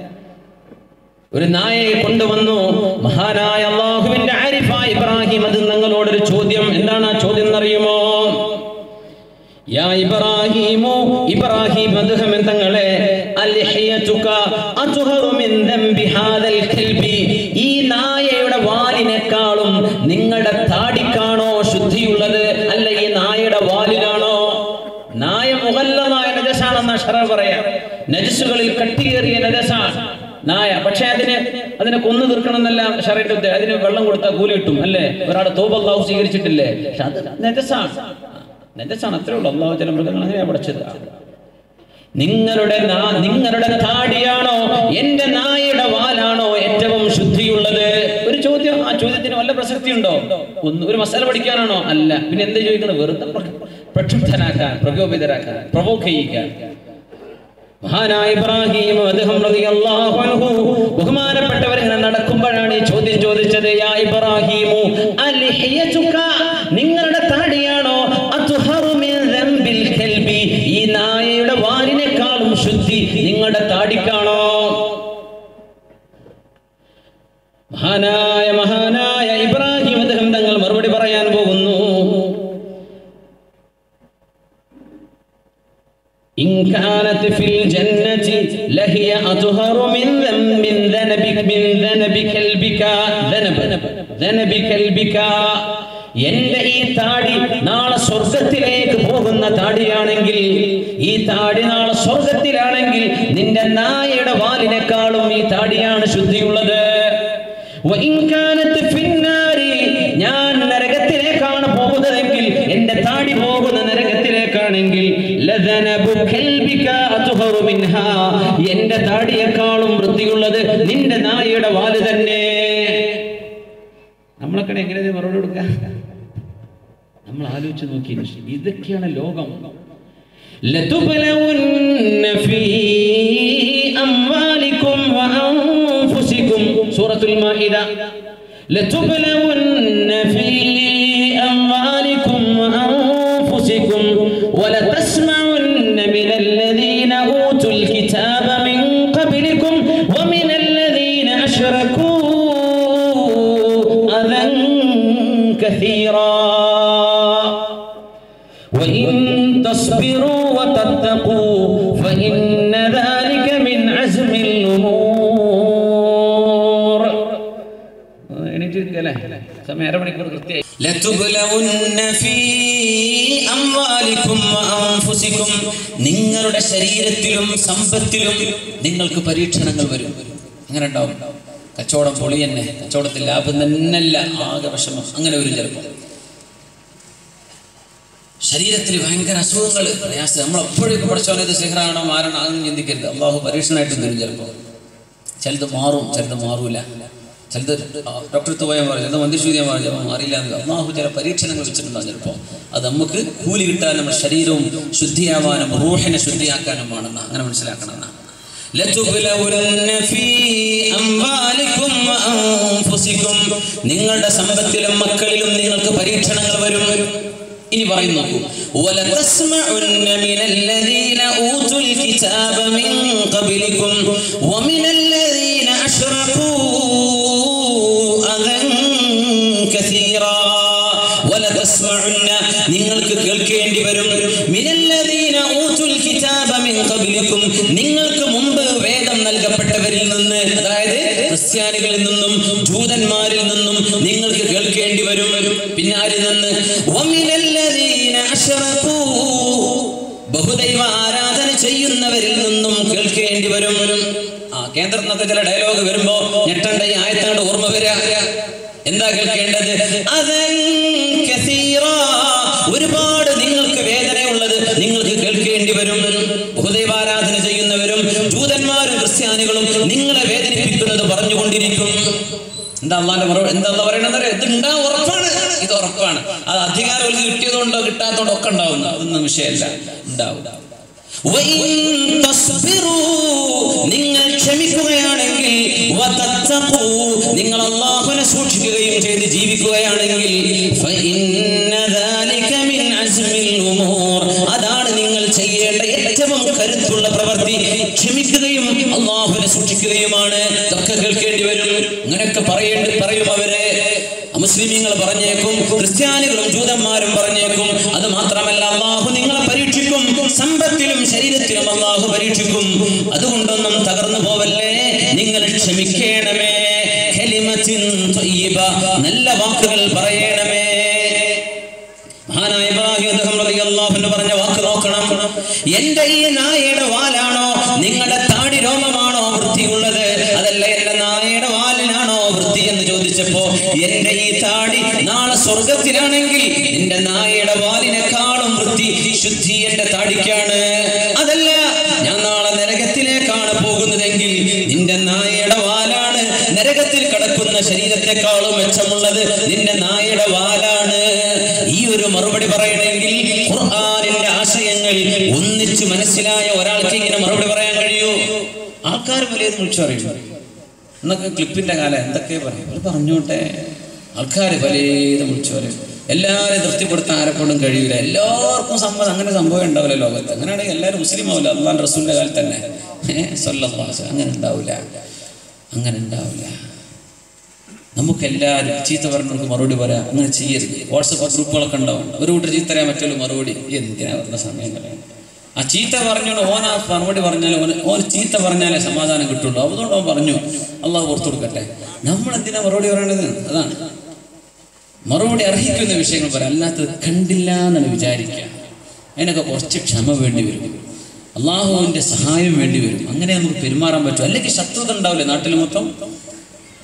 ഒരു നായയെ കൊണ്ടുവന്നു. മഹാനായ അല്ലാഹുവിന്റെ ആരിഫായ ഇബ്രാഹിം അത് ഞങ്ങളോടൊരു ചോദ്യം. എന്താണ് ആ ചോദ്യം എന്നറിയുമോ? യാ ഇബ്രാഹിമു, ഇബ്രാഹിം അദ്ഹം തങ്ങളെ, അൽഹിയതുക അത്ഹറു മിൻ ദംബി ഹാദൽ കൽബി, ഈ നായയുടെ വാലിനേക്കാളും നിങ്ങളുടെ താടിക്കാണോ ശുദ്ധിയുള്ളത്, അല്ല ഈ നായയുടെ വാലിനാണോ? നായ മുഗല്ലദായ നജസാണെന്ന് ശറഅ പറയാ. നജസുകളിൽ കട്ടിയേറിയ നജസാണ് നായ. പക്ഷെ അതിനെ കൊന്നു തീർക്കണം എന്നല്ല ശറഅയുടെ ഉദ്ദേശം. അതിന് വെള്ളം കൊടുത്താൽ കൂലി കിട്ടും അല്ലേ? ഒരാളെ തൗബ അല്ലാഹു സ്വീകരിച്ചിട്ടില്ലേ? പക്ഷെ അത് നജസാണ്, അത്രേ ഉള്ളൂ. അല്ലാഹു ചില മൃഗങ്ങൾ അങ്ങനെയാ പഠിച്ചത്. നിങ്ങളുടെ താടിയാണോ എന്റെ നായയുടെ വാലാണോ ഏറ്റവും ശുദ്ധിയുള്ളത്? ഒരു ചോദ്യം. ആ ചോദ്യത്തിന് വല്ല പ്രസക്തി ഉണ്ടോ? ഒരു മസാല പഠിക്കാനാണോ? അല്ല. പിന്നെ എന്താ ചോദിക്കണം? വെറുതെ പ്രക്ഷുബ്ധനാക്കാൻ, പ്രകോപിതരാക്കാൻ, പ്രൊവോക്ക് ചെയ്യിക്കാൻ. മഹാനായ ഇബ്രാഹിം അദ്ഹം റളിയല്ലാഹു അൻഹു ബഹുമാനപ്പെട്ടവർ ഇങ്ങനെ നടക്കുമ്പോഴാണ് ഈ ചോദ്യം ചോദിച്ചത്. യാ ഇബ്രാഹിമു അൽഹിയതുക, നിങ്ങളുടെ താടിയാണോ അത്ഹറു മിൻ ദംബിൽ കൽബി, ഈ നായയുടെ വാലിനേക്കാളും ശുദ്ധി നിങ്ങളുടെ താടിക്കാണോ? മഹാനായ ഇബ്രാഹിം അദ്ഹം തങ്ങൾ മറുപടി പറയാൻ പോകുന്നു. إن كانت في الجنة لهي أطهر من ذنب كلبك. എന്റെ ഈ താടി നാളെ സ്വർഗത്തിലേക്ക് പോകുന്ന താടിയാണെങ്കിൽ, ഈ താടി നാളെ സ്വർഗത്തിലാണെങ്കിൽ നിന്റെ നായയുടെ വാലിനേക്കാളും ഈ താടിയാണ് ശുദ്ധിയുള്ളത്. ഞാൻ നരകത്തിലേക്കാണ് പോകുന്നതെങ്കിൽ, എന്റെ താടി പോകുന്ന നരകത്തിലേക്കാണെങ്കിൽ എന്റെ താടിയേക്കാളും വൃത്തിയുള്ളത് നിന്റെ നായയുടെ വാല് തന്നെ. നോക്കണേ എങ്ങനെ മറുപടി കൊടുക്കുക. നമ്മൾ ആലോചിച്ച് നോക്കി, ഇതൊക്കെയാണ് ലോകം. ലതുബ്ലവുന്ന ഫീ അംവാലികും വഅൻഫുസികും, സൂറത്തുൽ മാഇദ. ലതുബ്ലവുന്ന ഫീ അംവാലികും വഅൻഫുസികും വലതസ്മഉന്ന മിനല്ലദീന ഊതുൽ കിതാബ മിൻ ഖബ്ലികും വമിനല്ലദീന അശ്റകൂ അദൻ കസീറാ وإن تصبروا وتتقوا فإن ذلك من عزم الأمور. لتبلون في أموالكم وأنفسكم, നിങ്ങളുടെ ശരീരത്തിലും സമ്പത്തിലും നിങ്ങൾക്ക് പരീക്ഷണങ്ങൾ വരും. അങ്ങനെ ഉണ്ടാവും. കച്ചവടം പൊളി തന്നെ, കച്ചവടത്തിൽ ലാഭം തന്നെയല്ല, ആകെ വിഷമം, അങ്ങനെ വരും. ചിലപ്പോൾ ശരീരത്തിൽ ഭയങ്കര അസുഖങ്ങൾ, പ്രയാസം. നമ്മളെപ്പോഴേക്കും പഠിച്ചോനെ സിഹറാണോ മാരണോ അതൊന്നും ചിന്തിക്കരുത്. അള്ളാഹു പരീക്ഷണമായിട്ടും തരും. ചിലപ്പോൾ ചിലത് മാറും, ചിലത് മാറൂല. ചിലത് ഡോക്ടർക്ക് പോയാൽ മാറും, ചിലത് മന്ദിശൂതിയാൻ മാറും, ചിലപ്പോൾ മാറില്ല. അള്ളാഹു ചില പരീക്ഷണങ്ങൾ വെച്ചിട്ടുണ്ടാകും. ചിലപ്പോൾ അത് നമുക്ക് കൂലി കിട്ടാൻ നമ്മുടെ ശരീരവും ശുദ്ധിയാവാനും റൂഹിനെ ശുദ്ധിയാക്കാനുമാണെന്ന് അങ്ങനെ മനസ്സിലാക്കണം. നിങ്ങളുടെ സമ്പത്തിലും മക്കളിലും നിങ്ങൾക്ക് പരീക്ഷണങ്ങൾ വരും. ഇനി പറയുന്നു, വലതസ്മഉന്ന മിനല്ലദീന ഊതുൽ കിതാബ മിൻ ഖബ്ലികും വമിനല്ലദീന അശ്റകൂ അദൻ കസീറാ. വലതസ്മഉന്ന, നിങ്ങൾക്ക് കേൾക്കേണ്ടി വരും, മിനല്ലദീന ഊതുൽ കിതാബ മിൻ ഖബ്ലികും, നിങ്ങൾക്ക് മുമ്പ് വേദം നൽകപ്പെട്ടവരിൽ നിന്ന്, അതായത് ക്രിസ്ത്യാനികളിൽ നിന്നും ജൂതന്മാരിൽ നിന്നും നിങ്ങൾക്ക് കേൾക്കേണ്ടി വരും. പിന്നെ ആരിൽ നിന്ന്? വമിനല്ലദീന അശ്റകൂ, ബഹുദൈവ ആരാധന ചെയ്യുന്നവരിൽ നിന്നും കേൾക്കേണ്ടി വരും. കേന്ദ്രത്തിൽ നിന്നൊക്കെ ചില ഡയലോഗ് വരുമ്പോ ഞെട്ടണ്ട, ഈ ആയത്താണ്ട് ഓർമ്മ വരിക. എന്താ കേൾക്കേണ്ടത്? അദൻ കസീറാ, ഒരുപാട് നിങ്ങൾക്ക് വേദനയുള്ളത് നിങ്ങൾക്ക് കേൾക്കേണ്ടി വരും. ബഹുദൈവാരാധന ചെയ്യുന്നവരും ജൂതന്മാരും ക്രിസ്ത്യാനികളും നിങ്ങളെ വേദനിപ്പിക്കുന്നത് പറഞ്ഞുകൊണ്ടിരിക്കും. എന്താ അള്ളാന്റെ മറുപടി? എന്താ പറയണത്? ഇത് ഉറപ്പാണ്, ഇത് ഉറപ്പാണ്. അത് അധികാരം കിട്ടിയതുകൊണ്ടോ കിട്ടാത്തതുകൊണ്ടോ ഒക്കെ ഉണ്ടാവുന്ന, അതൊന്നും വിഷയമല്ല, ഉണ്ടാവും. നിങ്ങൾ ക്ഷമിക്കുകയാണെങ്കിൽ, നിങ്ങൾ അല്ലാഹുവിനെ സൂക്ഷിക്കുകയും ചെയ്ത് ജീവിക്കുകയാണെങ്കിൽ, അതാണ് നിങ്ങൾ ചെയ്യേണ്ട ഏറ്റവും കരുത്തുള്ള പ്രവൃത്തി. ക്ഷമിക്കുകയും അല്ലാഹുവിനെ സൂക്ഷിക്കുകയുമാണ്. ഇതൊക്കെ കേൾക്കേണ്ടി വരും. അങ്ങനെയൊക്കെ പറയും അവരെ. മുസ്ലിമീങ്ങൾ പറഞ്ഞേക്കും, ക്രിസ്ത്യാനികളും ജൂതന്മാരും പറഞ്ഞേക്കും. അത് മാത്രമല്ല, അല്ലാഹു നിങ്ങളെ പരീക്ഷിക്കും, സമ്പത്തിലും ശരീരത്തിലും അല്ലാഹു പരീക്ഷിക്കും. അതുകൊണ്ടൊന്നും തകർന്നു പോവല്ലേ, നിങ്ങൾ ക്ഷമിക്കണമേ. കലിമത്തിൻ ത്വയ്യിബ, നല്ല വാക്കുകൾ പറയണമേ. മഹാനായ ഇബ്രാഹിം റളിയല്ലാഹു അൻഹു പറഞ്ഞ വാക്ക് നോക്കണം. എന്റെ ഈ നായയുടെ വാലാണോ, നിങ്ങളുടെ താടി രോമമാണോ വൃത്തിയുള്ളത്, അതല്ല എന്റെ നായയുടെ വാലിനാണോ വൃത്തി എന്ന് ചോദിച്ചപ്പോ, എന്റെ ഈ താടി നാളെ സ്വർഗത്തിലാണെങ്കിൽ എന്റെ നായയുടെ വാലിനെക്കാളും വൃത്തി ശുദ്ധി എന്റെ താടിക്കാണ്. അതല്ല, ഞാൻ നാളെ നരകത്തിലേക്കാണ് പോകുന്നതെങ്കിൽ നിന്റെ നായയുടെ വാലാണ് നരകത്തിൽ കിടക്കുന്ന ശരീരത്തെക്കാളും മെച്ചമുള്ളത്, നിന്റെ നായയുടെ വാലാണ്. ഈ ഒരു മറുപടി പറയണമെങ്കിൽ ഖുർആനിന്റെ ആശയങ്ങൾ ഒന്നിച്ച് മനസ്സിലായ ഒരാൾക്ക് ഇങ്ങനെ മറുപടി പറയാൻ കഴിയൂ? ആൾക്കാർ പലതും വിളിച്ചു പറയും. എന്നൊക്കെ ക്ലിപ്പിന്റെ കാലം എന്തൊക്കെ പറയും, പറഞ്ഞോട്ടെ. ആൾക്കാർ പലതും വിളിച്ചു പറയും. എല്ലാവരെയും തൃപ്തിപ്പെടുത്താൻ ആരെക്കൊണ്ടും കഴിയില്ല. എല്ലാവർക്കും സമ്മതം, അങ്ങനെ സംഭവം ഉണ്ടാവില്ല ലോകത്ത്. അങ്ങനെയാണെങ്കിൽ എല്ലാവരും മുസ്ലിം ആവില്ല. അള്ളാഹുവിന്റെ റസൂലിന്റെ കാലത്ത് തന്നെ സ്വല്ലല്ലാഹു അലൈഹി വസല്ലം അങ്ങനെ ഉണ്ടാവില്ല, അങ്ങനെ ഉണ്ടാവില്ല. നമുക്കെല്ലാവരും ചീത്ത പറഞ്ഞവർക്ക് മറുപടി പറയാം. അങ്ങനെ ചെയ്യരുത്. വാട്സപ്പ് ഗ്രൂപ്പുകളൊക്കെ ഉണ്ടാവും. ഒരു കൂട്ടർ ചീത്ത പറയാൻ മറ്റുള്ള മറുപടി എന്തിനാ പറഞ്ഞ സമയം കളയാൻ. ആ ചീത്ത പറഞ്ഞോണ്ട് ഓനാ മറുപടി പറഞ്ഞാലും ഓൻ ചീത്ത പറഞ്ഞാലേ സമാധാനം കിട്ടുള്ളൂ. അതുകൊണ്ട് അവൻ പറഞ്ഞു, അള്ളാഹു പുറത്തു കൊടുക്കട്ടെ. നമ്മളെന്തിനാ മറുപടി പറയണത്? അതാണ് മറുപടി അർഹിക്കുന്ന വിഷയങ്ങൾ പറയാം. അല്ലാത്തത് കണ്ടില്ല എന്നാണ് വിചാരിക്കുക. അതിനൊക്കെ കുറച്ച് ക്ഷമ വേണ്ടി വരും, അള്ളാഹുവിൻ്റെ സഹായം വേണ്ടി വരും. അങ്ങനെ നമുക്ക് പെരുമാറാൻ പറ്റും. അല്ലെങ്കിൽ ശത്രുത ഉണ്ടാവില്ലേ നാട്ടിൽ മൊത്തം?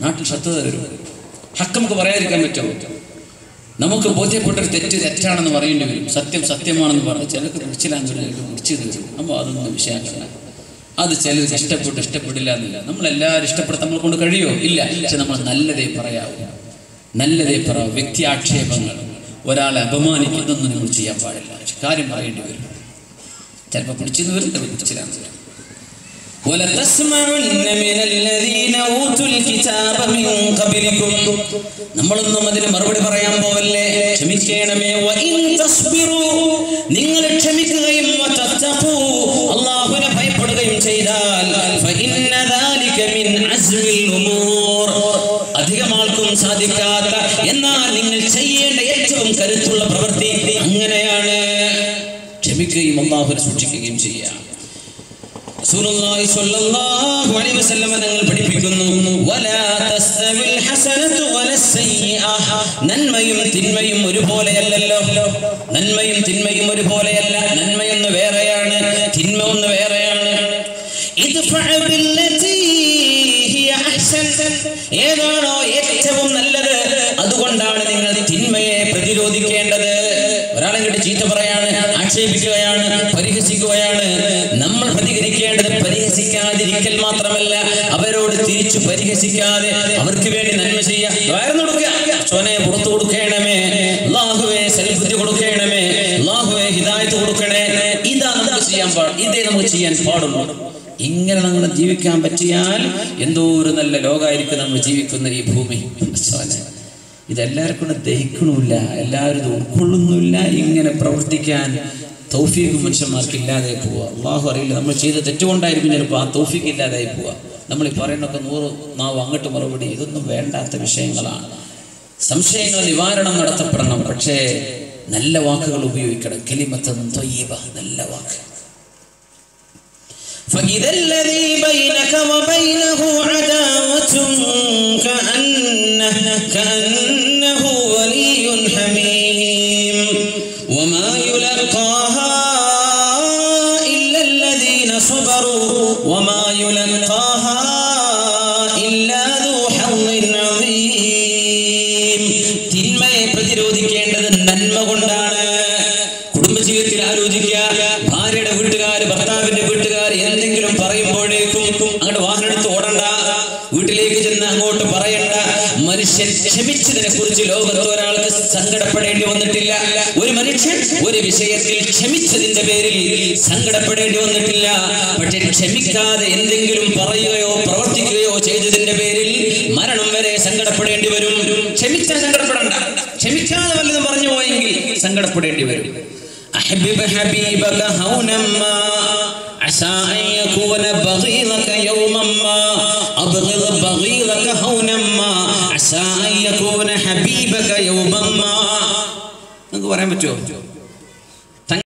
നാട്ടിൽ ശത്രുത വരും. ഹക്ക് നമുക്ക് പറയാതിരിക്കാൻ പറ്റുമോ? നമുക്ക് ബോധ്യപ്പെട്ടൊരു തെറ്റാണെന്ന് പറയേണ്ടി വരും. സത്യം സത്യമാണെന്ന് പറഞ്ഞ് ചിലർക്ക് പിടിച്ചു തരും. അപ്പോൾ അതൊന്നും വിഷയമാക്കല്ല. അത് ചിലർക്ക് ഇഷ്ടപ്പെട്ടില്ല എന്നില്ല. നമ്മളെല്ലാവരും ഇഷ്ടപ്പെടുത്താൻ നമ്മളെ കൊണ്ട് കഴിയുമോ? ഇല്ല. പക്ഷെ നമ്മൾ നല്ലതേ പറയാവൂ. നല്ലതേ പറ. വ്യക്തി ആക്ഷേപങ്ങൾ, ഒരാളെ അപമാനിക്കുന്നൊന്നും നിങ്ങൾ ചെയ്യാൻ പാടില്ല. കാര്യം പറയേണ്ടി വരും. ചിലപ്പോൾ പിടിച്ചെന്ന് വരും, പിടിച്ചില്ലാന്ന് വരും. നമ്മളൊന്നും അതിന് മറുപടി പറയാൻ പോവല്ലേ. ക്ഷമിക്കണമേ. നിങ്ങൾ ക്ഷമിക്കുകയും അല്ലാഹുവിനെ ഭയപ്പെടുകയും ചെയ്താൽ അധികം ആൾക്കും സാധിക്കാത്ത, എന്നാൽ നിങ്ങൾ ചെയ്യേണ്ട ഏറ്റവും കരുത്തുള്ള പ്രവൃത്തി അങ്ങനെയാണ്. ക്ഷമിക്കുകയും അല്ലാഹുവിനെ സൂക്ഷിക്കുകയും ചെയ്യാം. റസൂലുള്ളാഹി സ്വല്ലല്ലാഹു അലൈഹി വസല്ലം തങ്ങൾ പഠിപ്പിക്കുന്നു, വലാ തസ്തവിൽ ഹസനതു വലസ്സയ്യിഅ. നന്മയും തിന്മയും ഒരുപോലെയല്ലല്ലോ. നന്മയും തിന്മയും ഒരുപോലെയല്ല. നന്മയൊന്ന് വേറെയാണ്, തിന്മ ഒന്ന് വേറെയാണ്. ഇദ്ഫഅ ബില്ലതി ഹിയ അഹ്സൻ. ഏതാണോ ഏറ്റവും നല്ലത് അതുകൊണ്ടാണ് നിങ്ങൾ തിന്മയെ പ്രതിരോധിക്കേണ്ടത്. ഒരാളെ കിട്ടി ചീത്ത പറയാണ്, ആക്ഷേപിക്കുകയാണ്, പരിഹസിക്കുകയാണ്. നമ്മൾ പ്രതികരിക്കേണ്ടത് പരിഹസിക്കാതിരിക്കൽ മാത്രമല്ല, അവരോട് തിരിച്ചു പരിഹസിക്കാതെ അവർക്ക് വേണ്ടി നന്മ ചെയ്യാം. ചോനെ പുറത്തു കൊടുക്കണമേ, അല്ലാഹുവേ സൽബുദ്ധി കൊടുക്കണമേ, അല്ലാഹുവേ ഹിദായത്ത് കൊടുക്കണേ. ഇതാ നമുക്ക് ചെയ്യാൻ ഇതേ നമുക്ക് ചെയ്യാൻ പാടുള്ളൂ. ഇങ്ങനെ നമ്മൾ ജീവിക്കാൻ പറ്റിയാൽ എന്തോ ഒരു നല്ല ലോകമായിരിക്കും നമ്മൾ ജീവിക്കുന്ന ഈ ഭൂമി. ഇതെല്ലാവർക്കും ദഹിക്കണമില്ല, എല്ലാവരും ഇത് ഉൾക്കൊള്ളുന്നില്ല. ഇങ്ങനെ പ്രവർത്തിക്കാൻ തൗഫീഖ് മനുഷ്യന്മാർക്ക് ഇല്ലാതെ പോവുക. അള്ളാഹു അറിയില്ല, നമ്മൾ ചെയ്ത തെറ്റുകൊണ്ടായിരിക്കും ചിലപ്പോൾ ആ തൗഫീഖ് ഇല്ലാതായി പോവുക. നമ്മൾ ഈ പറയുന്നൊക്കെ 100 നാവ് അങ്ങോട്ട് മറുപടി, ഇതൊന്നും വേണ്ടാത്ത വിഷയങ്ങളാണ്. സംശയങ്ങൾ നിവാരണം നടത്തപ്പെടണം. പക്ഷേ നല്ല വാക്കുകൾ ഉപയോഗിക്കണം. കലിമത്തുൻ ത്വയ്യിബ, നല്ല വാക്ക്. فإذا الذي بينك وبينه عداوة كأنه ولي حميم وما يلقاها إلا الذين صبروا وما يلقاها إلا ذو حظ عظيم. തിന്മയെ പ്രതിരോധിക്കേണ്ടത് നന്മ കൊണ്ടാണ്. കുടുംബജീവിതത്തിൽ ആലോചിക്കുക. ഭാര്യയുടെ വീട്ടുകാർ, ഭർത്താവിന്റെ വീട്ടുകാർ എന്തെങ്കിലും പറയുമ്പോഴേക്കും അങ്ങോട്ട് വാഹനം എടുത്ത് ഓടണ്ട, വീട്ടിലേക്ക് ചെന്ന് അങ്ങോട്ട് പറയണ്ട. മനുഷ്യൻ ക്ഷമിച്ചതിനെ കുറിച്ച് ലോകത്ത് ഒരാൾക്ക് സങ്കടപ്പെടേണ്ടി വന്നിട്ടില്ല. ഒരു മനുഷ്യൻ ഒരു വിഷയത്തിൽ ക്ഷമിച്ചതിന്റെ പേരിൽ സങ്കടപ്പെടേണ്ടി വന്നിട്ടില്ല. പക്ഷെ ക്ഷമിക്കാതെ എന്തെങ്കിലും പറയുകയോ പ്രവർത്തിക്കുകയോ ചെയ്തതിന്റെ പേരിൽ മരണം വരെ സങ്കടപ്പെടേണ്ടി വരും. ക്ഷമിച്ചാൽ സങ്കടപ്പെടണ്ട, ക്ഷമിക്കാതെ വല്ലതും പറഞ്ഞു പോയെങ്കിൽ സങ്കടപ്പെടേണ്ടി വരും. أحبب حبيبك هونا ما عسى أن يكون بغيضك يوما ما أبغض بغيضك هونا ما عسى أن يكون حبيبك يوما ما. നിങ്ങൾക്ക് പറയാൻ പറ്റുമോ?